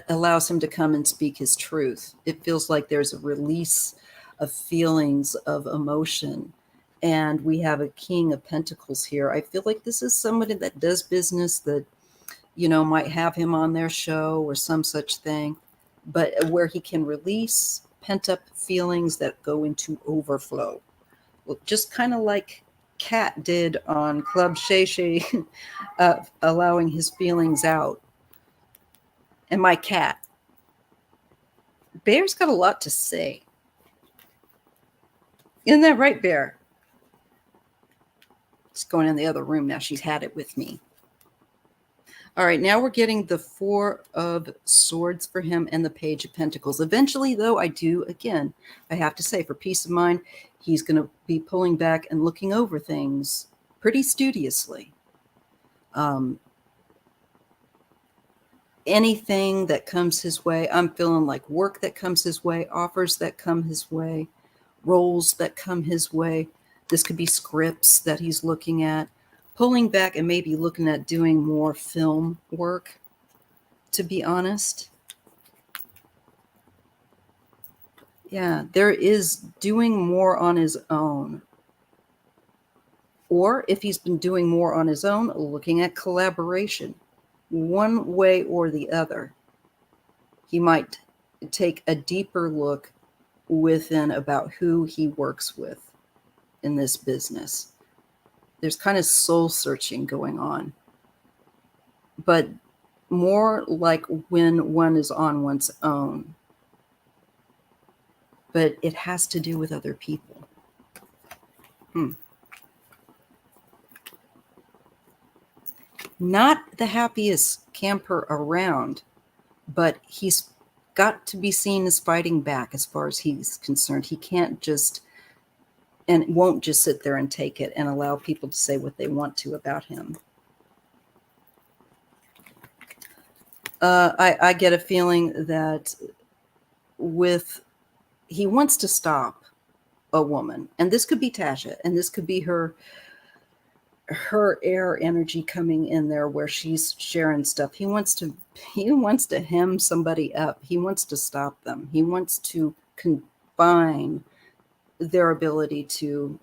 allows him to come and speak his truth. It feels like there's a release of feelings, of emotion. And we have a King of Pentacles here. I feel like this is somebody that does business that, might have him on their show or some such thing, but where he can release pent up feelings that go into overflow. Well, just kind of like Cat did on Club Shay Shay, allowing his feelings out. And my cat, Bear's got a lot to say. Isn't that right, Bear? It's going in the other room now. She's had it with me. All right, now we're getting the Four of Swords for him and the Page of Pentacles. Eventually, though, I have to say, for peace of mind, he's going to be pulling back and looking over things pretty studiously. Anything that comes his way, I'm feeling like work that comes his way, offers that come his way, roles that come his way. This could be scripts that he's looking at, pulling back and maybe looking at doing more film work, to be honest. Yeah, there is doing more on his own. Or if he's been doing more on his own, looking at collaboration, one way or the other. He might take a deeper look within about who he works with in this business. There's kind of soul searching going on, but more like when one is on one's own. But it has to do with other people. Not the happiest camper around, but he's got to be seen as fighting back as far as he's concerned. He can't just and won't just sit there and take it and allow people to say what they want to about him. I get a feeling that he wants to stop a woman, and this could be Tasha, and this could be her air energy coming in there where she's sharing stuff. He wants to hem somebody up. He wants to stop them. He wants to confine their ability to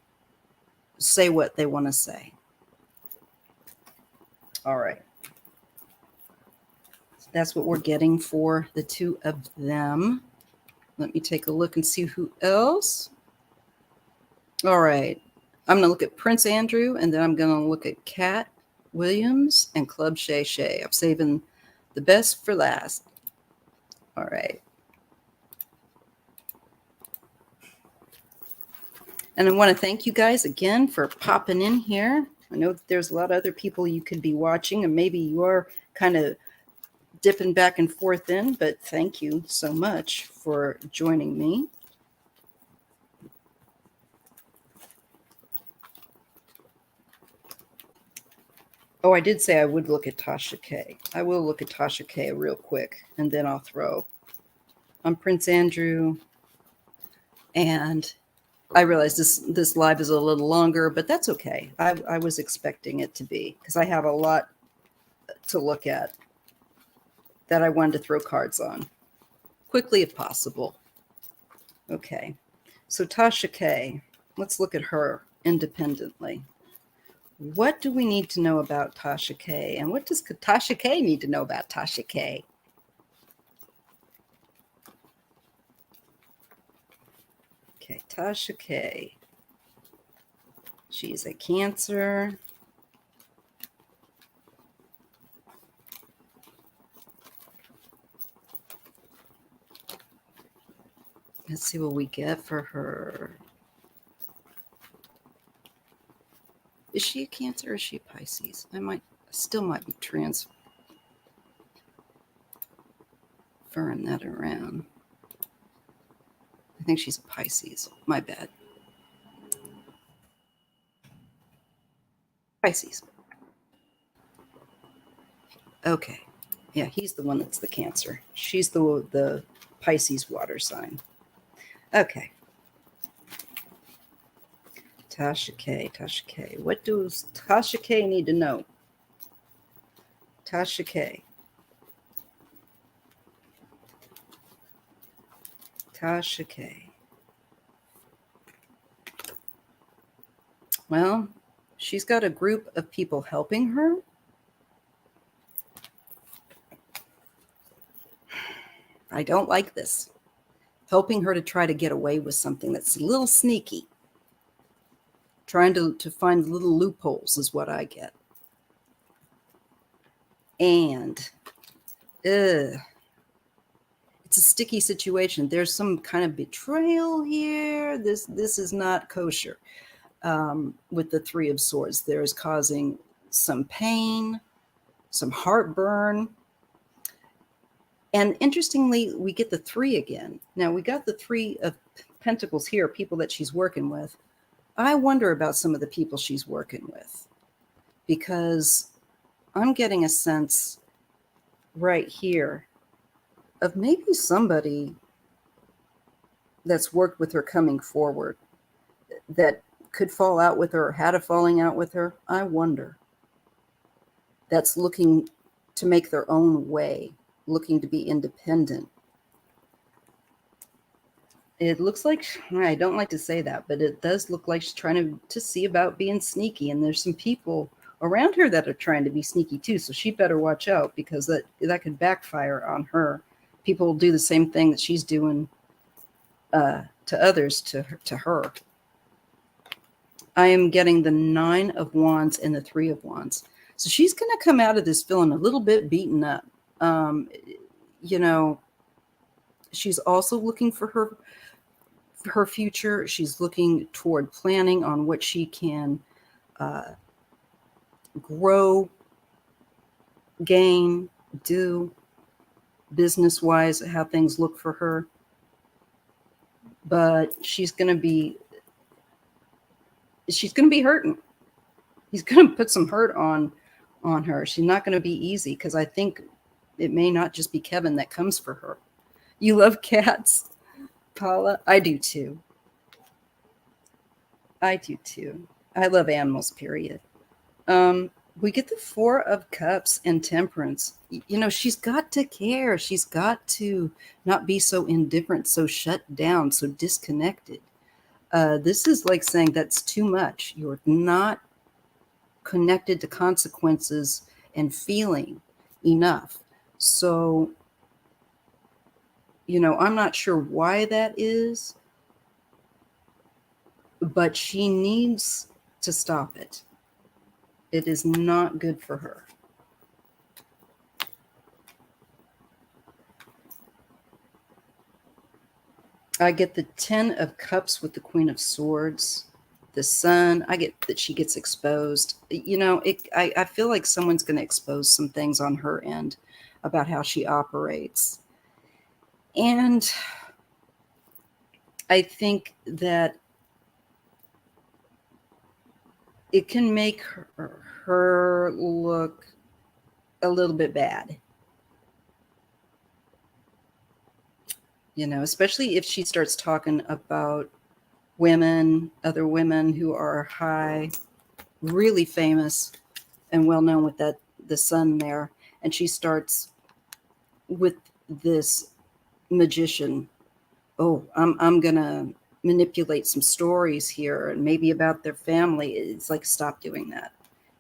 say what they want to say. All right. That's what we're getting for the two of them. Let me take a look and see who else. All right. I'm going to look at Prince Andrew, and then I'm going to look at Cat Williams and Club Shay Shay. I'm saving the best for last. All right. And I want to thank you guys again for popping in here. I know that there's a lot of other people you could be watching, and maybe you are kind of dipping back and forth in, but thank you so much for joining me. Oh, I did say I would look at Tasha K. I will look at Tasha K real quick, and then I'll throw on Prince Andrew. And I realize this live is a little longer, but that's okay. I was expecting it to be, because I have a lot to look at that I wanted to throw cards on quickly if possible. Okay, so Tasha K, let's look at her independently. What do we need to know about Tasha K? And what does Tasha K need to know about Tasha K? Okay, Tasha K. She's a Cancer. Let's see what we get for her. Is she a Cancer or is she a Pisces? I still might be transferring that around. I think she's a Pisces. My bad. Pisces. Okay. Yeah, he's the one that's the Cancer. She's the Pisces water sign. Okay. Tasha K. Tasha K. What does Tasha K need to know? Tasha K. Tasha K. Well, she's got a group of people helping her. I don't like this. Helping her to try to get away with something that's a little sneaky. Trying to find little loopholes is what I get. And it's a sticky situation. There's some kind of betrayal here. This is not kosher. With the Three of Swords, there's causing some pain, some heartburn. And interestingly, we get the three again. Now, we got the Three of Pentacles here, people that she's working with. I wonder about some of the people she's working with, because I'm getting a sense right here of maybe somebody that's worked with her coming forward that could fall out with her or had a falling out with her. I wonder. That's looking to make their own way, looking to be independent. It looks like, I don't like to say that, but it does look like she's trying to see about being sneaky. And there's some people around her that are trying to be sneaky too. So she better watch out, because that could backfire on her. People will do the same thing that she's doing to others to her. I am getting the Nine of Wands and the Three of Wands. So she's going to come out of this feeling a little bit beaten up. She's also looking for her future. She's looking toward planning on what she can grow, gain, do business-wise, how things look for her. But she's going to be hurting. He's going to put some hurt on her. She's not going to be easy, because I think it may not just be Kevin that comes for her. You love cats, Paula? I do too. I love animals, period. We get the Four of Cups and Temperance. She's got to care. She's got to not be so indifferent, so shut down, so disconnected. This is like saying that's too much. You're not connected to consequences and feeling enough. So, I'm not sure why that is, but she needs to stop it. It is not good for her. I get the Ten of Cups with the Queen of Swords, the Sun. I get that she gets exposed. I feel like someone's going to expose some things on her end about how she operates. And I think that it can make her look a little bit bad. Especially if she starts talking about other women who are high, really famous and well known with the Sun there. And she starts with this magician. Oh, I'm going to manipulate some stories here, and maybe about their family. It's like, stop doing that.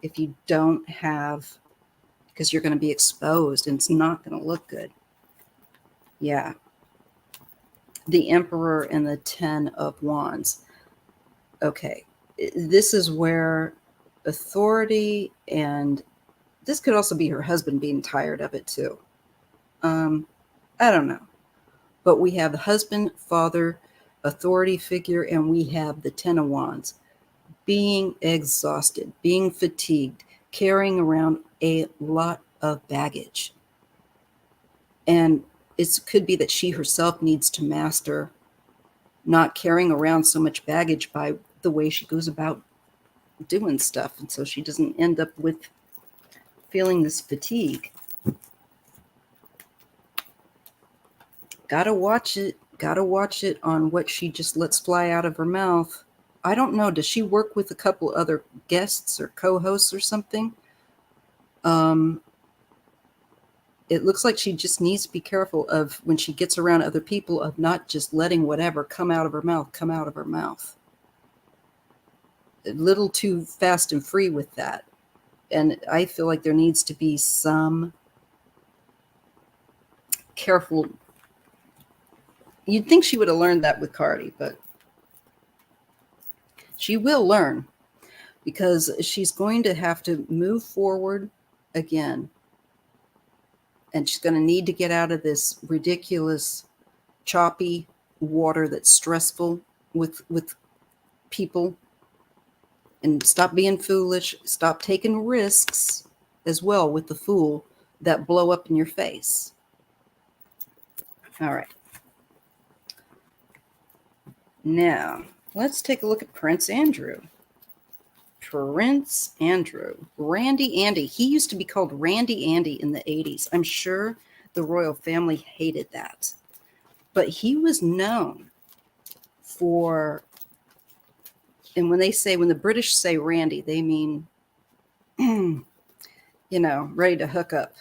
If you don't have, because you're going to be exposed and it's not going to look good. Yeah. The Emperor and the Ten of Wands. Okay. This is where authority, and this could also be her husband being tired of it too. I don't know. But we have the husband, father, authority figure, and we have the Ten of Wands. Being exhausted, being fatigued, carrying around a lot of baggage. And it could be that she herself needs to master not carrying around so much baggage by the way she goes about doing stuff. And so she doesn't end up with feeling this fatigue. Gotta watch it on what she just lets fly out of her mouth. I don't know. Does she work with a couple other guests or co-hosts or something? It looks like she just needs to be careful of, when she gets around other people, of not just letting whatever come out of her mouth. a little too fast and free with that. And I feel like there needs to be some careful. You'd think she would have learned that with Cardi, but she will learn, because she's going to have to move forward again. And she's going to need to get out of this ridiculous, choppy water that's stressful with people, and stop being foolish, stop taking risks as well with the fool that blow up in your face. All right. Now, let's take a look at Prince Andrew. Prince Andrew. Randy Andy. He used to be called Randy Andy in the 80s. I'm sure the royal family hated that. But he was known for, and when the British say Randy, they mean, ready to hook up.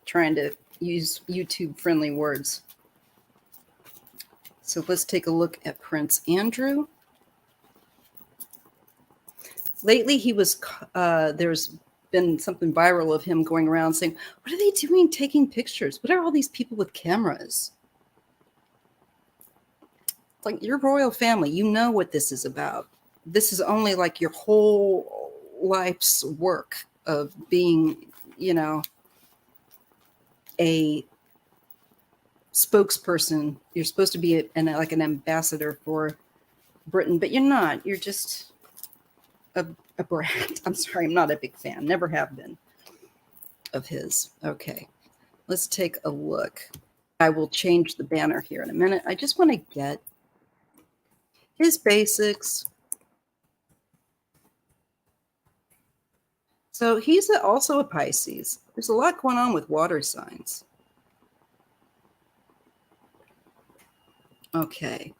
Trying to use YouTube-friendly words. So let's take a look at Prince Andrew. Lately, there's been something viral of him going around saying, what are they doing taking pictures? What are all these people with cameras? It's like, your royal family, you know what this is about. This is only like your whole life's work of being, a spokesperson. You're supposed to be like an ambassador for Britain, but you're not. You're just a brat. I'm sorry, I'm not a big fan. Never have been of his. Okay, let's take a look. I will change the banner here in a minute. I just want to get his basics. So he's also a Pisces. There's a lot going on with water signs. Okay.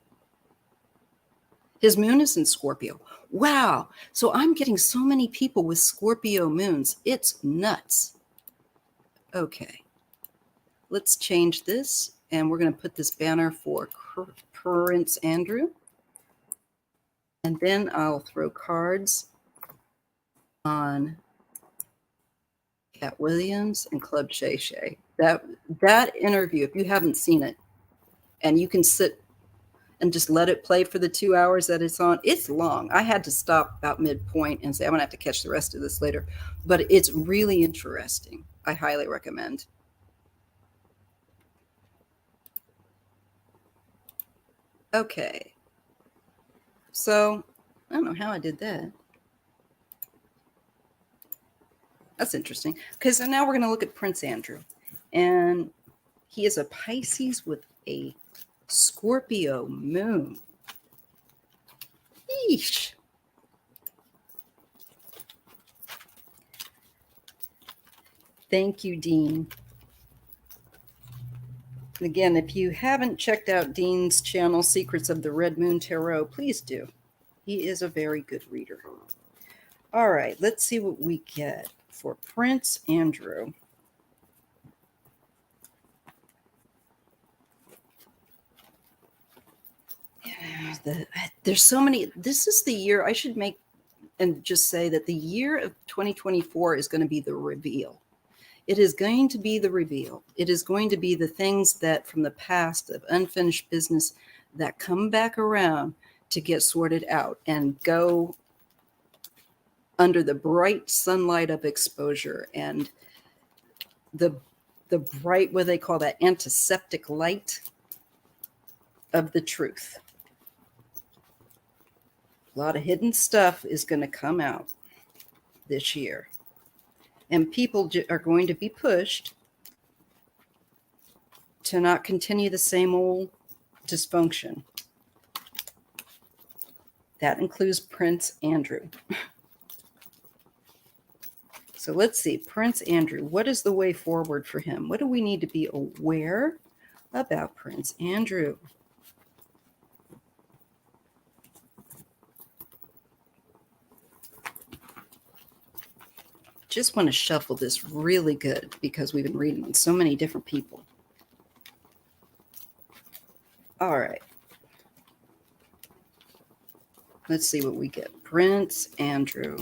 His moon is in Scorpio. Wow. So I'm getting so many people with Scorpio moons. It's nuts. Okay. Let's change this. And we're going to put this banner for Prince Andrew. And then I'll throw cards on Cat Williams and Club Shay Shay. That interview, if you haven't seen it, and you can sit and just let it play for the 2 hours that it's on. It's long. I had to stop about midpoint and say, I'm going to have to catch the rest of this later. But it's really interesting. I highly recommend. Okay. So, I don't know how I did that. That's interesting. Okay, so now we're going to look at Prince Andrew. And he is a Pisces with a Scorpio moon. Yeesh. Thank you, Dean. Again, if you haven't checked out Dean's channel, Secrets of the Red Moon Tarot, please do. He is a very good reader. All right, let's see what we get for Prince Andrew. There's so many. This is the year I should make and just say that the year of 2024 is going to be the reveal. It is going to be the reveal. It is going to be the things that from the past of unfinished business that come back around to get sorted out and go under the bright sunlight of exposure and the bright, what they call that, antiseptic light of the truth. A lot of hidden stuff is going to come out this year. And people are going to be pushed to not continue the same old dysfunction. That includes Prince Andrew. So let's see, Prince Andrew, what is the way forward for him? What do we need to be aware about Prince Andrew? Just want to shuffle this really good because we've been reading on so many different people. All right. Let's see what we get. Prince Andrew.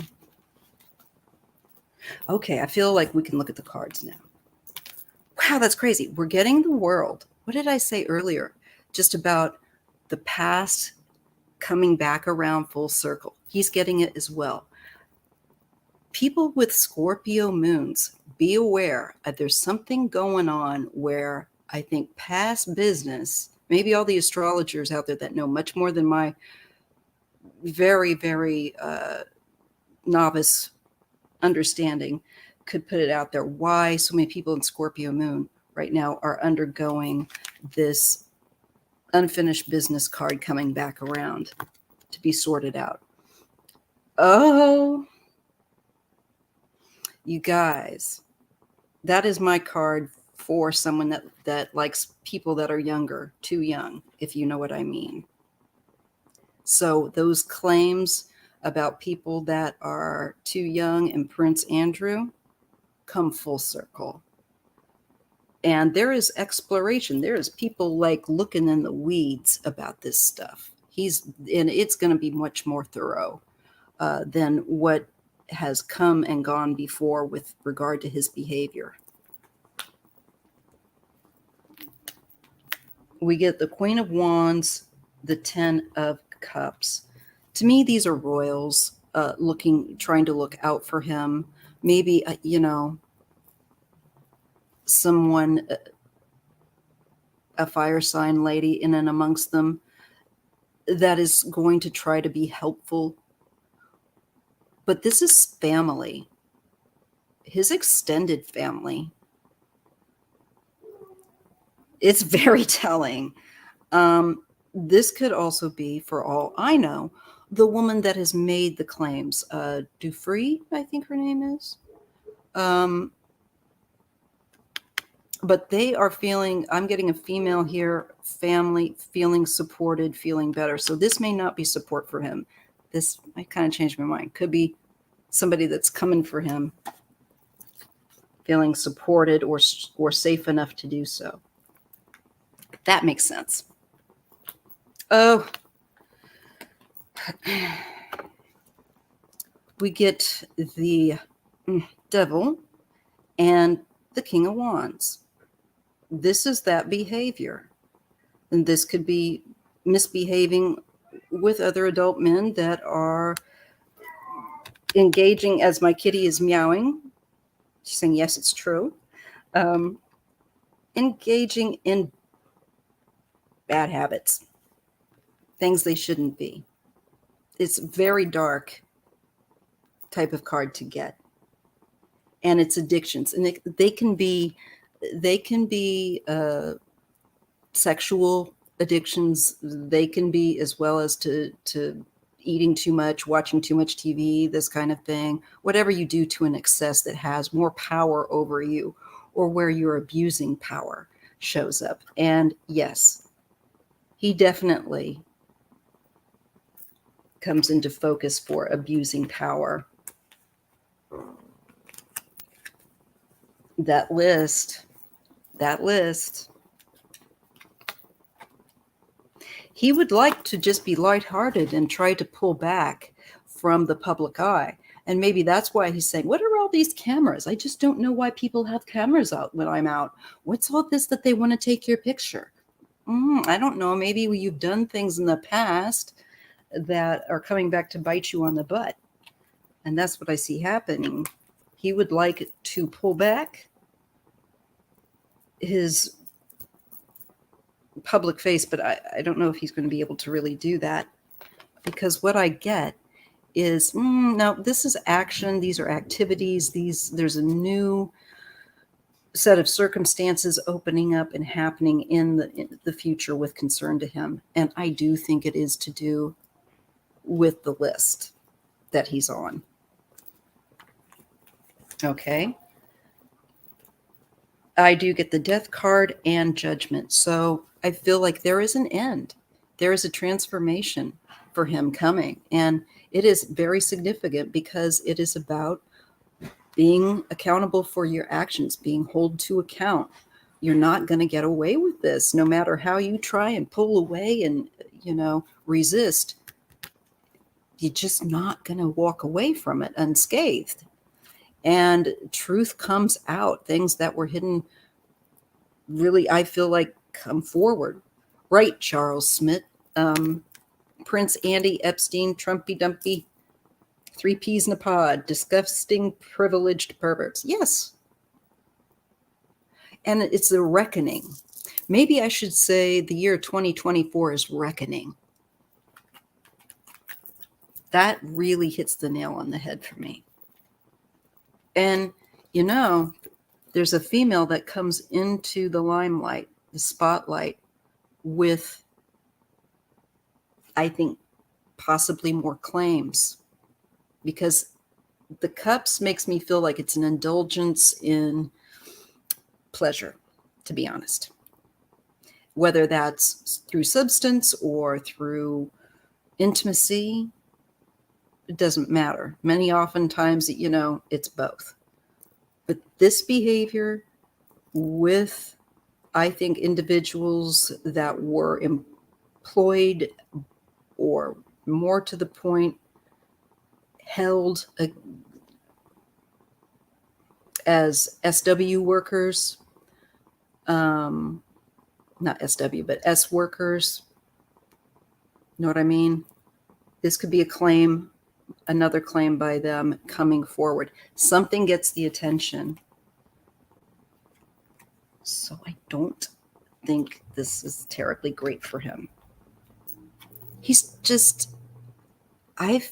Okay, I feel like we can look at the cards now. Wow, that's crazy. We're getting the world. What did I say earlier? Just about the past coming back around full circle. He's getting it as well. People with Scorpio moons, be aware that there's something going on where I think past business, maybe all the astrologers out there that know much more than my very, very novice understanding could put it out there, why so many people in Scorpio moon right now are undergoing this unfinished business card coming back around to be sorted out. Oh, you guys, that is my card for someone that likes people that are younger, too young, if you know what I mean. So those claims about people that are too young and Prince Andrew come full circle. And there is exploration. There is people like looking in the weeds about this stuff. And it's going to be much more thorough than what has come and gone before with regard to his behavior. We get the Queen of Wands, the 10 of Cups. To me, these are royals trying to look out for him. Maybe, someone, a fire sign lady in and amongst them that is going to try to be helpful. But this is family, his extended family. It's very telling. This could also be, for all I know, the woman that has made the claims. Dufree, I think her name is. But they are feeling, I'm getting a female here, family, feeling supported, feeling better. So this may not be support for him. This might kind of change my mind. Could be somebody that's coming for him, feeling supported or safe enough to do so. That makes sense. Oh, we get the Devil and the King of Wands. This is that behavior. And this could be misbehaving with other adult men that are engaging, as my kitty is meowing. She's saying, yes, it's true. Engaging in bad habits, things they shouldn't be. It's very dark type of card to get. And it's addictions. And they can be sexual addictions. They can be as well as to eating too much, watching too much TV, this kind of thing. Whatever you do to an excess that has more power over you or where you're abusing power shows up. And yes, he definitely comes into focus for abusing power. That list. He would like to just be lighthearted and try to pull back from the public eye. And maybe that's why he's saying, what are all these cameras? I just don't know why people have cameras out when I'm out. What's all this that they want to take your picture? I don't know. Maybe you've done things in the past that are coming back to bite you on the butt. And that's what I see happening. He would like to pull back his public face, but I don't know if he's going to be able to really do that, because what I get is, no, this is action. These are activities. There's a new set of circumstances opening up and happening in the future with concern to him. And I do think it is to do with the list that he's on. Okay. I do get the Death card and Judgment. So I feel like there is an end. There is a transformation for him coming. And it is very significant because it is about being accountable for your actions, being held to account. You're not going to get away with this, no matter how you try and pull away and, resist. you're just not going to walk away from it unscathed. And truth comes out. Things that were hidden really, I feel like, come forward. Right, Charles Smith. Prince Andy Epstein, Trumpy Dumpy, 3 peas in a pod, disgusting privileged perverts. Yes. And it's a reckoning. Maybe I should say the year 2024 is reckoning. That really hits the nail on the head for me. And, you know, there's a female that comes into the limelight, the spotlight, with, I think, possibly more claims, because the cups makes me feel like it's an indulgence in pleasure, to be honest. Whether that's through substance or through intimacy, it doesn't matter. Many oftentimes, it's both. But this behavior with, I think, individuals that were employed, or more to the point, held as SW workers, not SW, but S workers. You know what I mean? This could be a claim, another claim by them coming forward. Something gets the attention. So I don't think this is terribly great for him. He's just, they've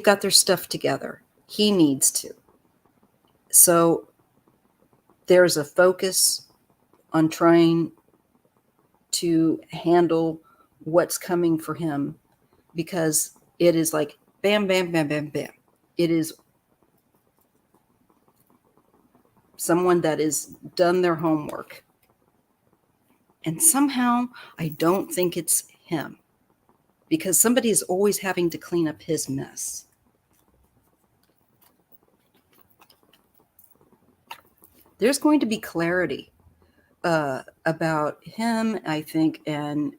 got their stuff together. He needs to. So there's a focus on trying to handle what's coming for him, because it is like bam, bam, bam, bam, bam. It is someone that has done their homework. And somehow I don't think it's him, because somebody is always having to clean up his mess. There's going to be clarity about him, I think, and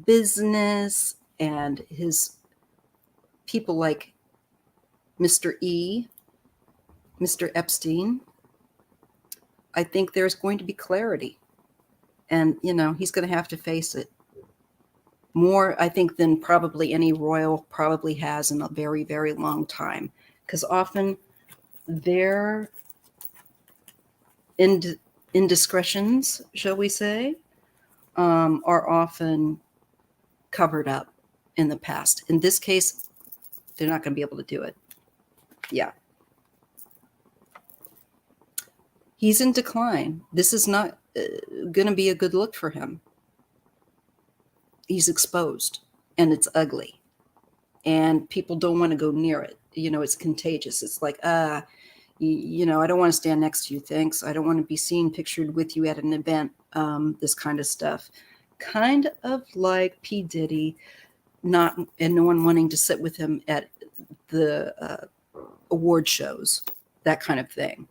business, and his people like Mr. E, Mr. Epstein. I think there's going to be clarity. And, he's going to have to face it more, I think, than probably any royal probably has in a very, very long time. Because often their indiscretions, shall we say, are often covered up in the past. In this case, they're not going to be able to do it. Yeah. He's in decline. This is not going to be a good look for him. He's exposed, and it's ugly, and people don't want to go near it. It's contagious. It's like, I don't want to stand next to you. Thanks. I don't want to be seen pictured with you at an event. This kind of stuff. Kind of like P. Diddy, no one wanting to sit with him at the award shows, that kind of thing.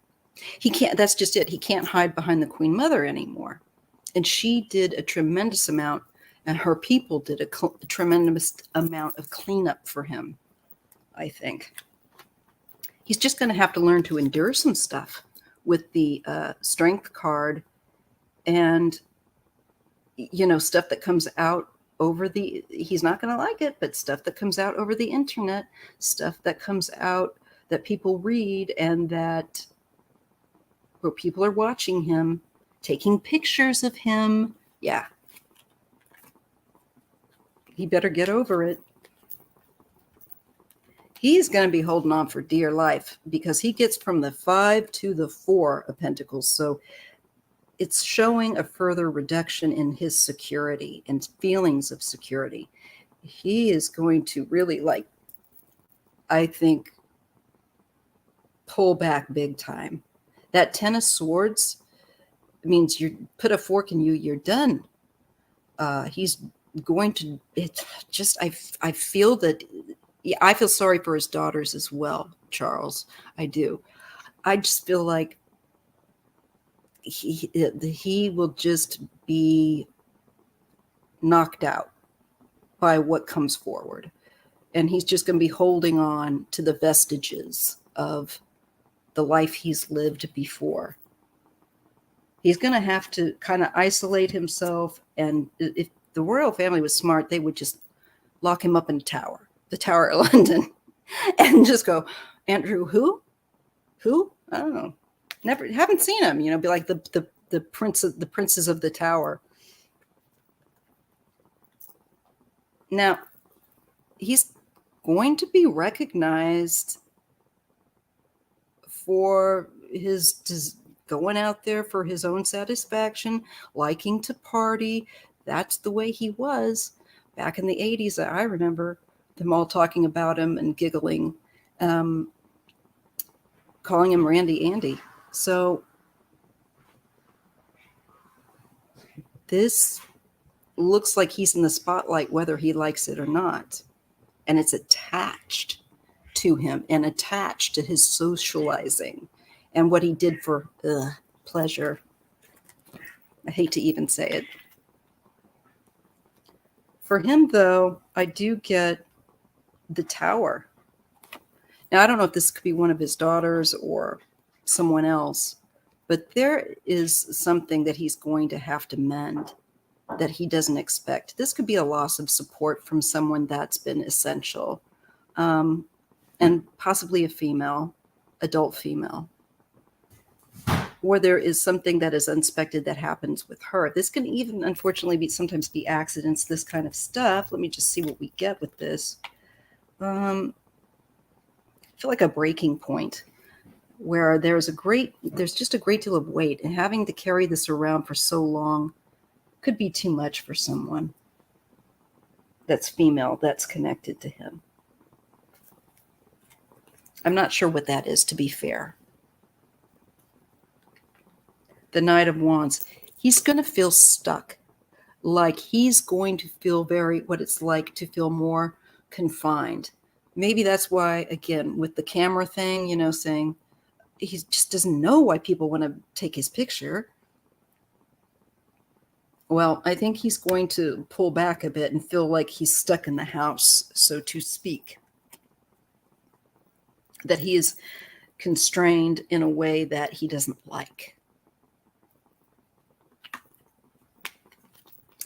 He can't, that's just it. He can't hide behind the Queen Mother anymore. And she did a tremendous amount, and her people did a tremendous amount of cleanup for him, I think. He's just going to have to learn to endure some stuff with the strength card, and, stuff that comes out over he's not going to like it, but stuff that comes out over the internet, stuff that comes out that people read, and that where people are watching him, taking pictures of him. Yeah. He better get over it. He's going to be holding on for dear life, because he gets from the 5 to the 4 of Pentacles. So it's showing a further reduction in his security and feelings of security. He is going to really, I think, pull back big time. That 10 of Swords means you put a fork in you, you're done. He's going to, I feel that, I feel sorry for his daughters as well, Charles. I do. I just feel like he will just be knocked out. by what comes forward. And he's just going to be holding on to the vestiges of the life he's lived before. He's going to have to kind of isolate himself. And if the royal family was smart, they would just lock him up in the Tower of London, and just go, Andrew, who? I don't know. Never, haven't seen him. Be like the princes of the Tower. Now, he's going to be recognized for his going out there for his own satisfaction, liking to party. That's the way he was back in the 80s. I remember them all talking about him and giggling, calling him Randy Andy. So this looks like he's in the spotlight whether he likes it or not. And it's attached to him and attached to his socializing and what he did for pleasure. I hate to even say it. For him, though, I do get the Tower. Now, I don't know if this could be one of his daughters or someone else, but there is something that he's going to have to mend that he doesn't expect. This could be a loss of support from someone that's been essential, and possibly a female, adult female, or there is something that is unexpected that happens with her. This can even, unfortunately, sometimes be accidents, this kind of stuff. Let me just see what we get with this. I feel like a breaking point where there's just a great deal of weight, and having to carry this around for so long could be too much for someone that's female, that's connected to him. I'm not sure what that is, to be fair. The Knight of Wands. He's going to feel stuck. Like he's going to feel what it's like to feel more confined. Maybe that's why, again, with the camera thing, saying he just doesn't know why people want to take his picture. Well, I think he's going to pull back a bit and feel like he's stuck in the house, so to speak. That he is constrained in a way that he doesn't like.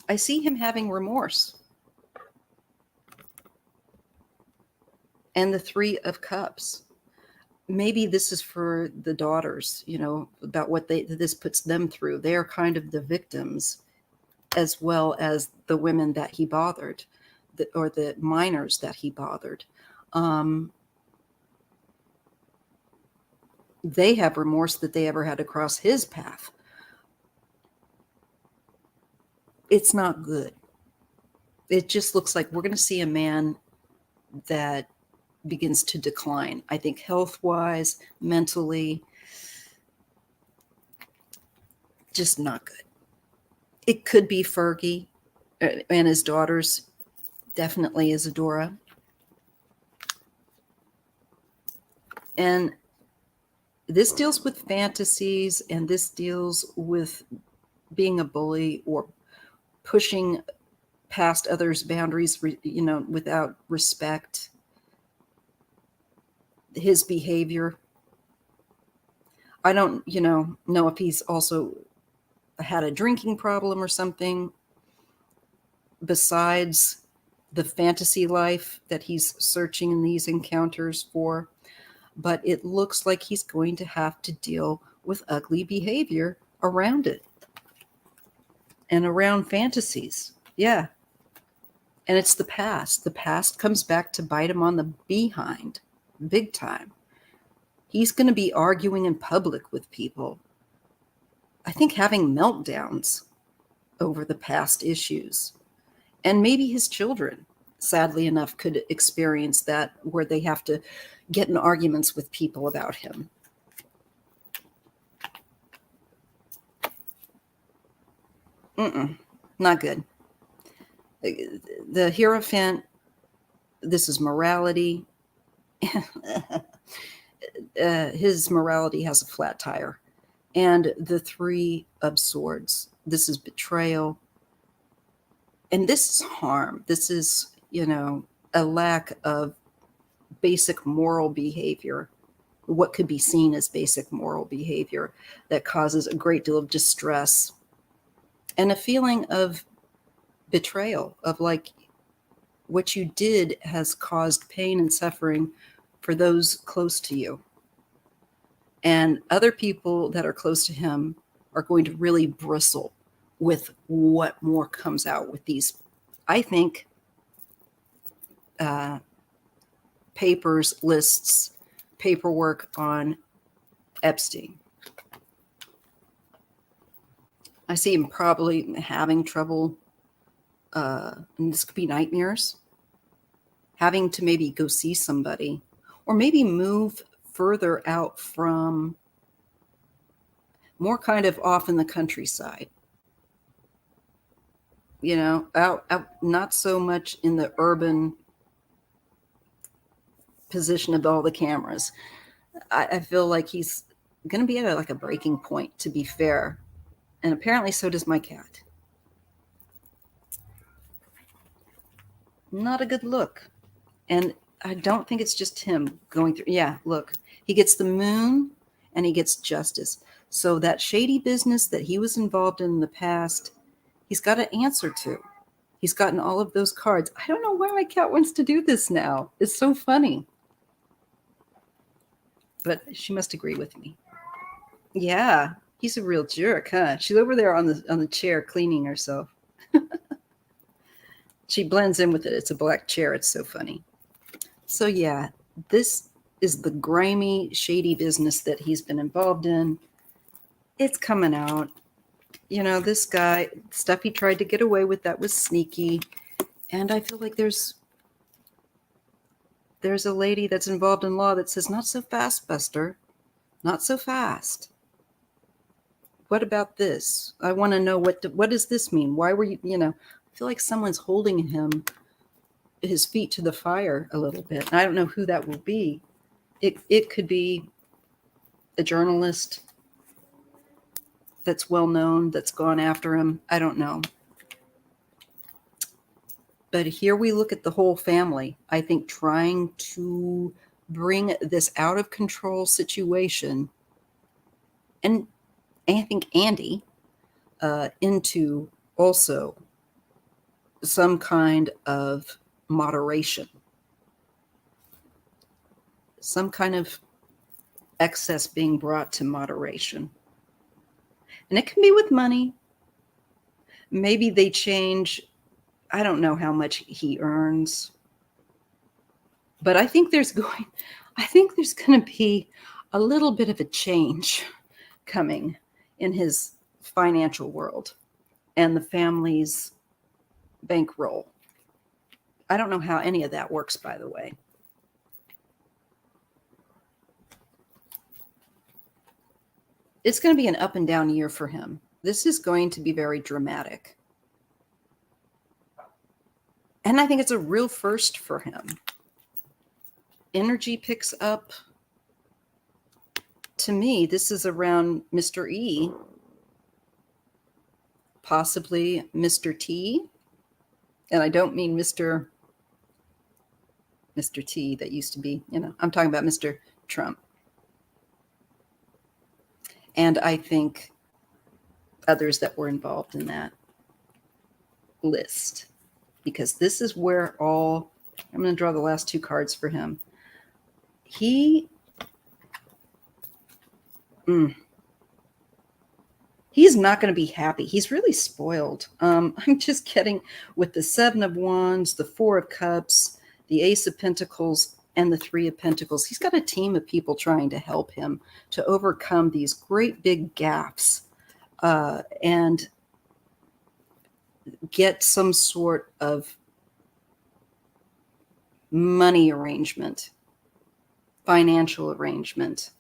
I see him having remorse. And the Three of Cups. Maybe this is for the daughters, about what this puts them through. They are kind of the victims, as well as the women that he bothered, or the minors that he bothered. They have remorse that they ever had to cross his path. It's not good. It just looks like we're going to see a man that begins to decline. I think health-wise, mentally, just not good. It could be Fergie and his daughters, definitely Isadora. And this deals with fantasies, and this deals with being a bully or pushing past others' boundaries, without respect. His behavior. I don't, know if he's also had a drinking problem or something besides the fantasy life that he's searching in these encounters for. But it looks like he's going to have to deal with ugly behavior around it and around fantasies. Yeah. And it's the past. The past comes back to bite him on the behind, big time. He's going to be arguing in public with people. I think having meltdowns over the past issues. And maybe his children, sadly enough, could experience that, where they have to get in arguments with people about him. Not good. The Hierophant, this is morality. His morality has a flat tire. And the Three of Swords, this is betrayal. And this is harm. This is, a lack of basic moral behavior, what could be seen as basic moral behavior that causes a great deal of distress and a feeling of betrayal, of like what you did has caused pain and suffering for those close to you. And other people that are close to him are going to really bristle with what more comes out with these, I think, papers, lists, paperwork on Epstein. I see him probably having trouble, and this could be nightmares, having to maybe go see somebody, or maybe move further out from, more kind of off in the countryside, out, not so much in the urban position of all the cameras. I feel like he's going to be at like a breaking point, to be fair. And apparently so does my cat. Not a good look. And I don't think it's just him going through. Yeah, look, he gets the moon and he gets justice. So that shady business that he was involved in the past, he's got an answer to. He's gotten all of those cards. I don't know why my cat wants to do this now. It's so funny. But she must agree with me. Yeah, he's a real jerk, huh? She's over there on the chair cleaning herself. She blends in with it. It's a black chair. It's so funny. So yeah, this is the grimy, shady business that he's been involved in. It's coming out. This guy, stuff he tried to get away with, that was sneaky. And I feel like there's a lady that's involved in law that says, not so fast, Buster. Not so fast. What about this? I want to know what does this mean? Why were you, I feel like someone's holding his feet to the fire a little bit. And I don't know who that will be. It could be a journalist that's well known, that's gone after him. I don't know. But here we look at the whole family, I think, trying to bring this out of control situation, and I think Andy, into also some kind of moderation, some kind of excess being brought to moderation. And it can be with money. Maybe they change. I don't know how much he earns, but I think there's going to be a little bit of a change coming in his financial world and the family's bankroll. I don't know how any of that works, by the way. It's going to be an up and down year for him. This is going to be very dramatic. And I think it's a real first for him. Energy picks up. To me, this is around Mr. E, possibly Mr. T. And I don't mean Mr. T that used to be, I'm talking about Mr. Trump. And I think others that were involved in that list. Because this is where I'm going to draw the last two cards for him. He's not going to be happy. He's really spoiled. I'm just getting with the Seven of Wands, the Four of Cups, the Ace of Pentacles, and the Three of Pentacles. He's got a team of people trying to help him to overcome these great big gaps and get some sort of money arrangement, financial arrangement.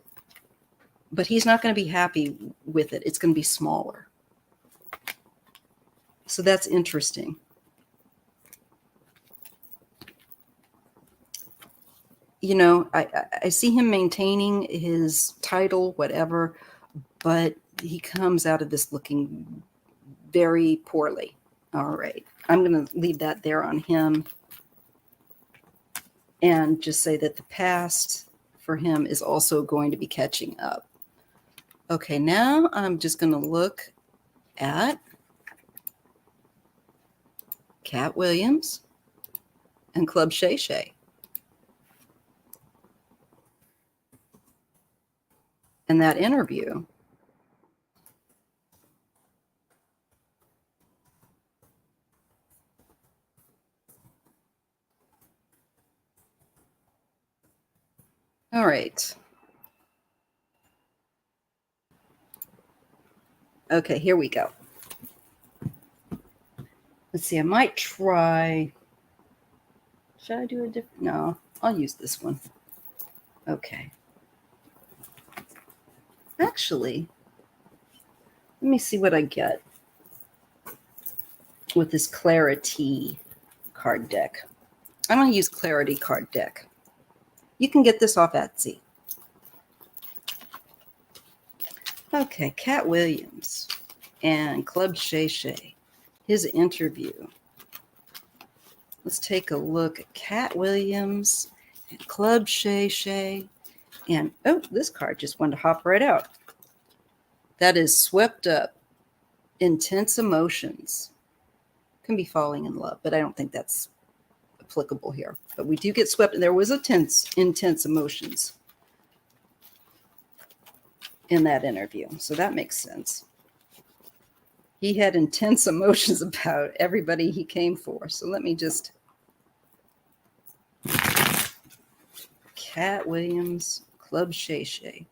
But he's not going to be happy with it. It's going to be smaller. So that's interesting. I see him maintaining his title, whatever, but he comes out of this looking very poorly. All right. I'm going to leave that there on him and just say that the past for him is also going to be catching up. Okay, now I'm just going to look at Cat Williams and Club Shay Shay. And that interview. All right. Okay, here we go. Let's see, I might try. Should I do a different? No, I'll use this one. Okay. Actually, let me see what I get with this Clarity card deck. I'm going to use Clarity card deck. You can get this off Etsy. Okay, Cat Williams and Club Shay Shay, his interview. Let's take a look at Cat Williams and Club Shay Shay. And, oh, this card just wanted to hop right out. That is Swept Up, Intense Emotions. Can be falling in love, but I don't think that's applicable here. But we do get swept. There was intense emotions in that interview. So that makes sense. He had intense emotions about everybody he came for. So let me just... Cat Williams, Club Shay Shay.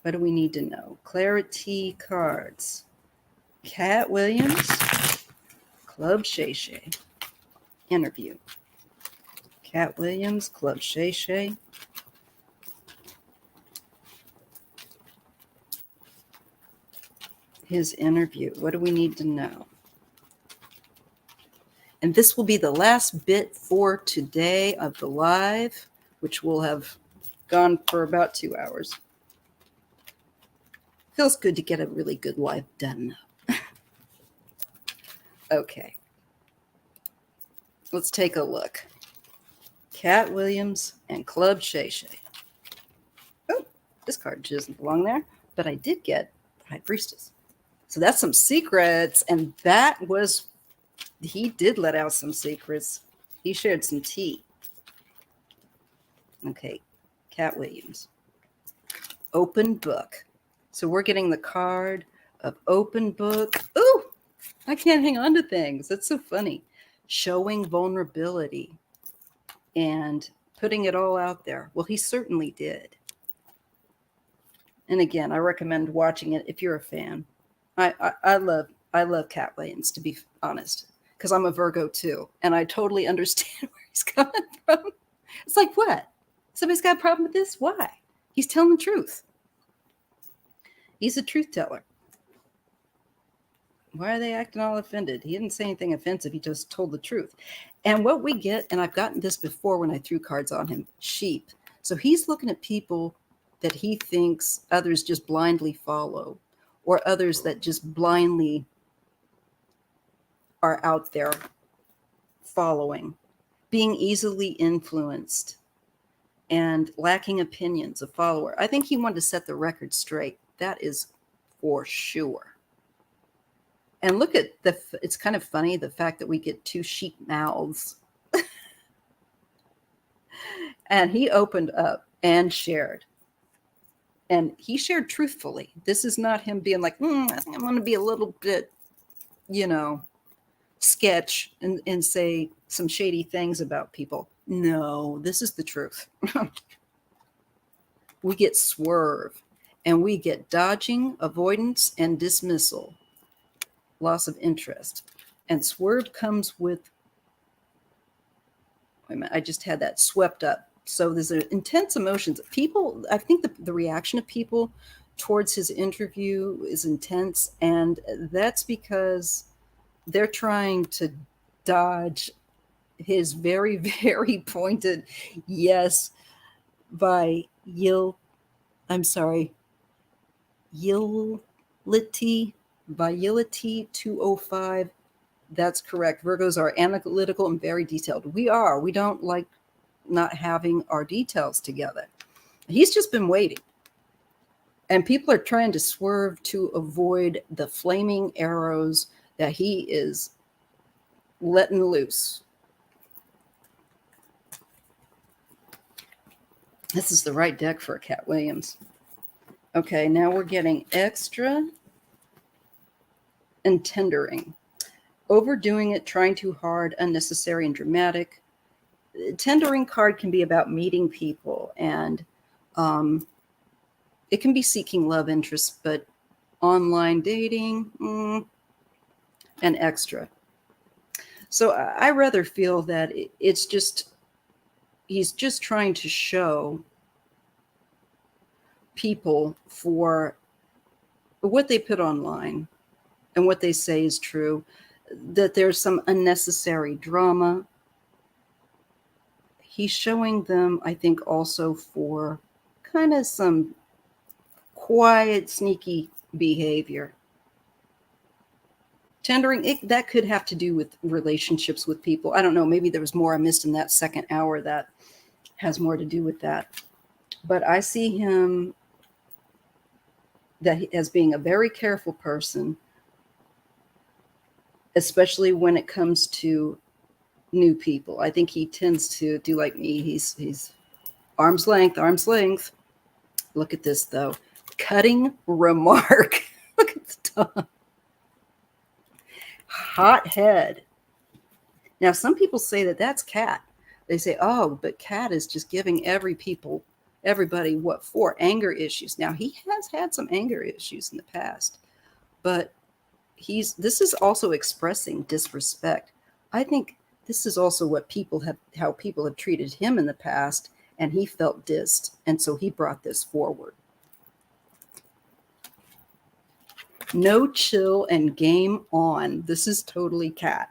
What do we need to know? Clarity cards. Cat Williams, Club Shay Shay. Interview. Cat Williams, Club Shay Shay. His interview. What do we need to know? And this will be the last bit for today of the live, which will have gone for about 2 hours. Feels good to get a really good live done. Okay. Let's take a look. Cat Williams and Club Shay Shay. Oh, this card doesn't belong there, but I did get High Priestess. So that's some secrets, and that was, he did let out some secrets. He shared some tea. Okay, Cat Williams. Open book. So we're getting the card of open book. Ooh, I can't hang on to things. That's so funny. Showing vulnerability and putting it all out there. Well, he certainly did. And again, I recommend watching it if you're a fan. I love Cat Williams, to be honest, because I'm a Virgo too, and I totally understand where he's coming from. It's like, what? Somebody's got a problem with this? Why? He's telling the truth. He's a truth teller. Why are they acting all offended? He didn't say anything offensive. He just told the truth. And what we get, and I've gotten this before when I threw cards on him, sheep. So he's looking at people that he thinks others just blindly follow, or others that just blindly are out there following, being easily influenced and lacking opinions, a follower. I think he wanted to set the record straight. That is for sure. And look at it's kind of funny, the fact that we get 2 sheep mouths. And he opened up and shared. And he shared truthfully. This is not him being like, I think I'm going to be a little bit, sketch and say some shady things about people. No, this is the truth. We get swerve, and we get dodging, avoidance, and dismissal, loss of interest. And swerve comes with, wait a minute, I just had that swept up. So there's intense emotions. People, I think the reaction of people towards his interview is intense, and that's because they're trying to dodge his very, very pointed yes by Yility. Viality 205. That's correct. Virgos are analytical and very detailed. We are. We don't like not having our details together. He's just been waiting. And people are trying to swerve to avoid the flaming arrows that he is letting loose. This is the right deck for a Cat Williams. Okay, now we're getting extra and tendering. Overdoing it, trying too hard, unnecessary and dramatic. Tendering card can be about meeting people, and it can be seeking love interest, but online dating and extra. So I rather feel that it's just, he's just trying to show people for what they put online and what they say is true, that there's some unnecessary drama. He's showing them, I think, also for kind of some quiet, sneaky behavior. Tendering, that could have to do with relationships with people. I don't know. Maybe there was more I missed in that second hour that has more to do with that. But I see him as being a very careful person, especially when it comes to new people. I think he tends to do like me. He's arm's length, arm's length. Look at this, though. Cutting remark. Look at the tongue. Hot head. Now, some people say that that's Cat. They say, oh, but Cat is just giving everybody what for? Anger issues. Now, he has had some anger issues in the past, but this is also expressing disrespect. I think this is also how people have treated him in the past, and he felt dissed, and so he brought this forward. No chill and game on. This is totally Cat.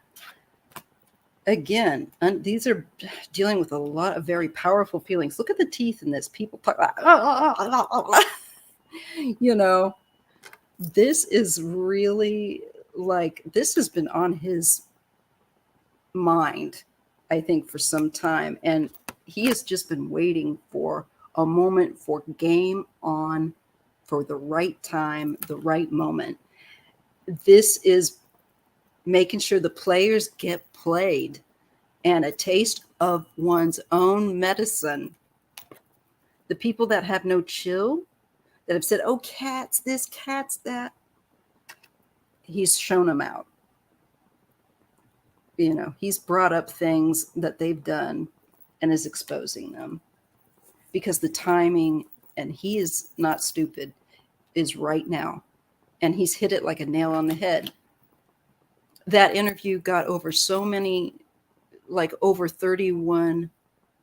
Again, these are dealing with a lot of very powerful feelings. Look at the teeth in this. People talk about, this is really like, this has been on his mind, I think, for some time. And he has just been waiting for a moment for game on, for the right time, the right moment. This is making sure the players get played and a taste of one's own medicine. The people that have no chill, that have said, oh, Cat's this, Cat's that, he's shown them out. He's brought up things that they've done and is exposing them, because the timing, and he is not stupid, is right now. And he's hit it like a nail on the head. That interview got over so many, like over 31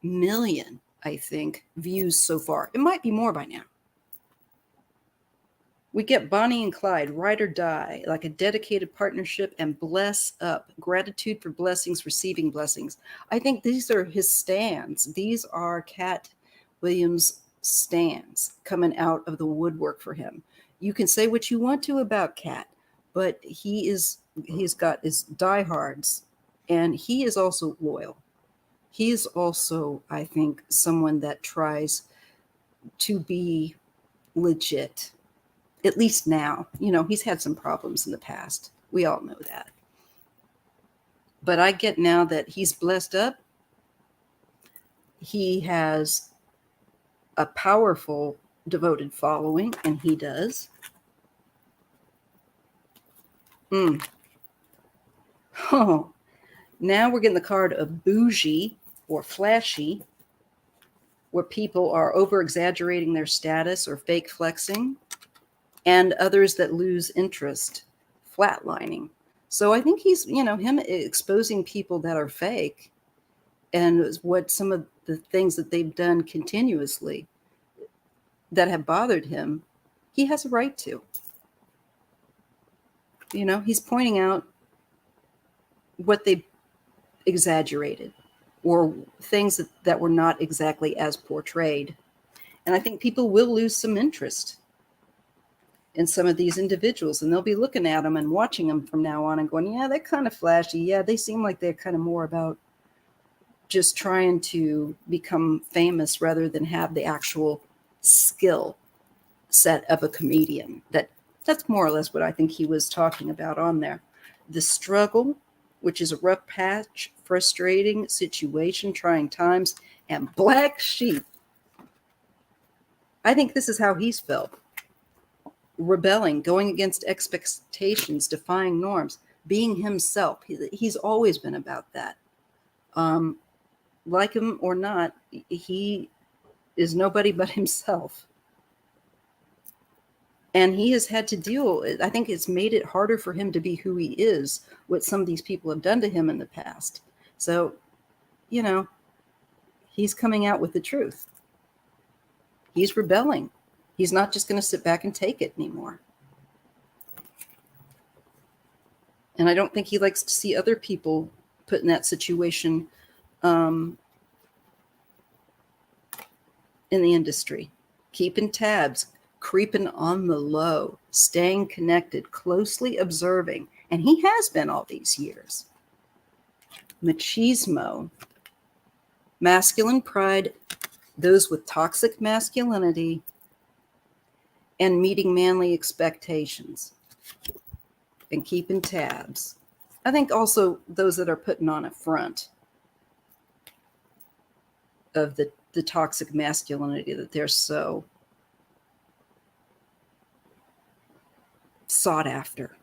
million, I think, views so far. It might be more by now. We get Bonnie and Clyde, ride or die, like a dedicated partnership, and bless up. Gratitude for blessings, receiving blessings. I think these are his stands. These are Cat Williams' stands coming out of the woodwork for him. You can say what you want to about Cat, but he's got his diehards, and he is also loyal. He is also, I think, someone that tries to be legit. At least now. He's had some problems in the past. We all know that. But I get now that he's blessed up. He has a powerful, devoted following, and he does. Oh, now we're getting the card of bougie or flashy, where people are over-exaggerating their status or fake flexing, and others that lose interest, flatlining. So I think he's, him exposing people that are fake, and what some of the things that they've done continuously that have bothered him, he has a right to. He's pointing out what they exaggerated, or things that were not exactly as portrayed. And I think people will lose some interest. in some of these individuals, and they'll be looking at them and watching them from now on and going, yeah, they're kind of flashy. Yeah, they seem like they're kind of more about just trying to become famous rather than have the actual skill set of a comedian. That's more or less what I think he was talking about on there. The struggle, which is a rough patch, frustrating situation, trying times, and black sheep. I think this is how he's felt. Rebelling, going against expectations, defying norms, being himself. He's always been about that. Like him or not, he is nobody but himself. And he has had to deal, I think it's made it harder for him to be who he is, what some of these people have done to him in the past. So, he's coming out with the truth. He's rebelling. He's not just going to sit back and take it anymore. And I don't think he likes to see other people put in that situation in the industry. Keeping tabs, creeping on the low, staying connected, closely observing. And he has been all these years. Machismo, masculine pride, those with toxic masculinity, and meeting manly expectations and keeping tabs. I think also those that are putting on a front of the toxic masculinity, that they're so sought after.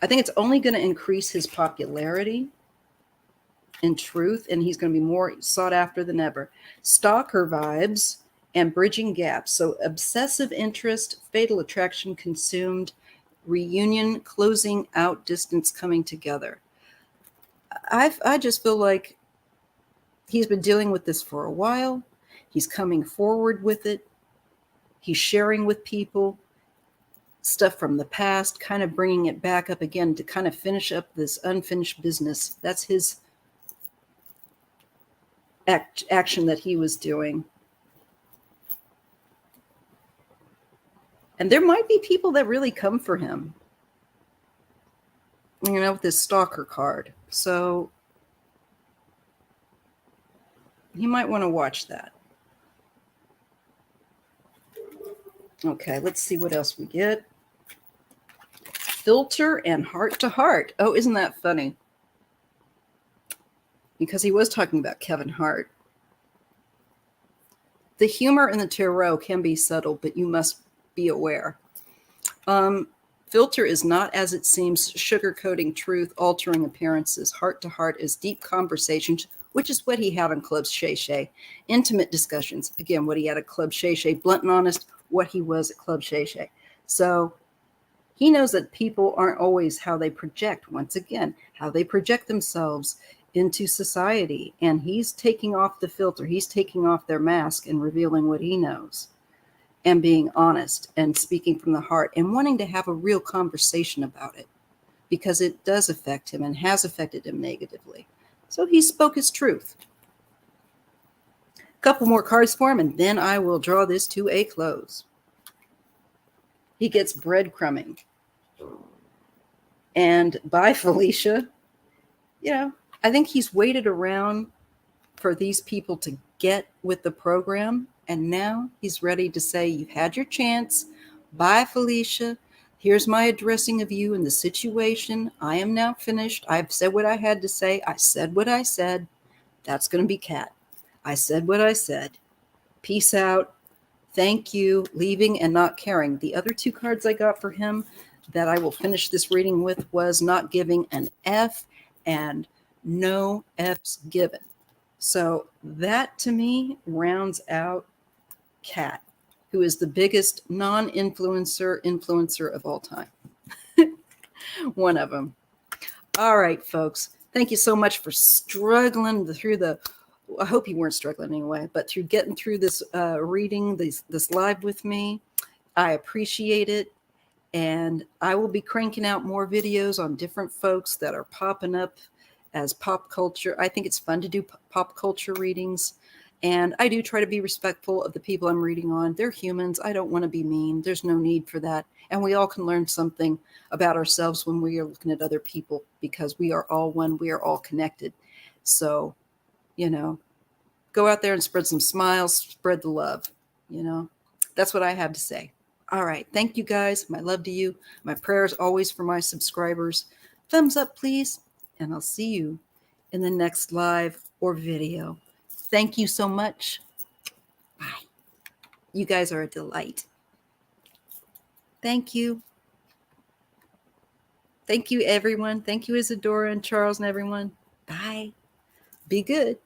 I think it's only going to increase his popularity in truth, and he's going to be more sought after than ever. Stalker vibes and bridging gaps. So obsessive interest, fatal attraction consumed, reunion, closing out, distance coming together. I just feel like he's been dealing with this for a while. He's coming forward with it. He's sharing with people stuff from the past, kind of bringing it back up again to kind of finish up this unfinished business. That's his action that he was doing. And there might be people that really come for him, with this stalker card. So you might want to watch that. Okay, let's see what else we get. Filter and heart to heart. Oh, isn't that funny? Because he was talking about Kevin Hart. The humor in the tarot can be subtle, but you must be aware. Filter is not as it seems, sugarcoating truth, altering appearances. Heart to heart is deep conversations, which is what he had on Club Shay Shay. Intimate discussions. Again, what he had at Club Shay Shay. Blunt and honest, what he was at Club Shay Shay. So he knows that people aren't always how they project. Once again, how they project themselves into society. And he's taking off the filter. He's taking off their mask and revealing what he knows. And being honest and speaking from the heart and wanting to have a real conversation about it, because it does affect him and has affected him negatively. So he spoke his truth. A couple more cards for him, and then I will draw this to a close. He gets breadcrumbing. And bye, Felicia. I think he's waited around for these people to get with the program. And now he's ready to say, you've had your chance. Bye, Felicia. Here's my addressing of you in the situation. I am now finished. I've said what I had to say. I said what I said. That's going to be Cat. I said what I said. Peace out. Thank you. Leaving and not caring. The other two cards I got for him that I will finish this reading with was not giving an F and no F's given. So that to me rounds out Cat, who is the biggest influencer of all time. One of them. All right, folks. Thank you so much for struggling through I hope you weren't struggling anyway, but through getting through this reading, this live with me. I appreciate it. And I will be cranking out more videos on different folks that are popping up as pop culture. I think it's fun to do pop culture readings. And I do try to be respectful of the people I'm reading on. They're humans. I don't want to be mean. There's no need for that. And we all can learn something about ourselves when we are looking at other people, because we are all one. We are all connected. So, go out there and spread some smiles, spread the love. That's what I have to say. All right. Thank you guys. My love to you. My prayers always for my subscribers. Thumbs up, please. And I'll see you in the next live or video. Thank you so much. Bye. You guys are a delight. Thank you. Thank you, everyone. Thank you, Isadora and Charles and everyone. Bye. Be good.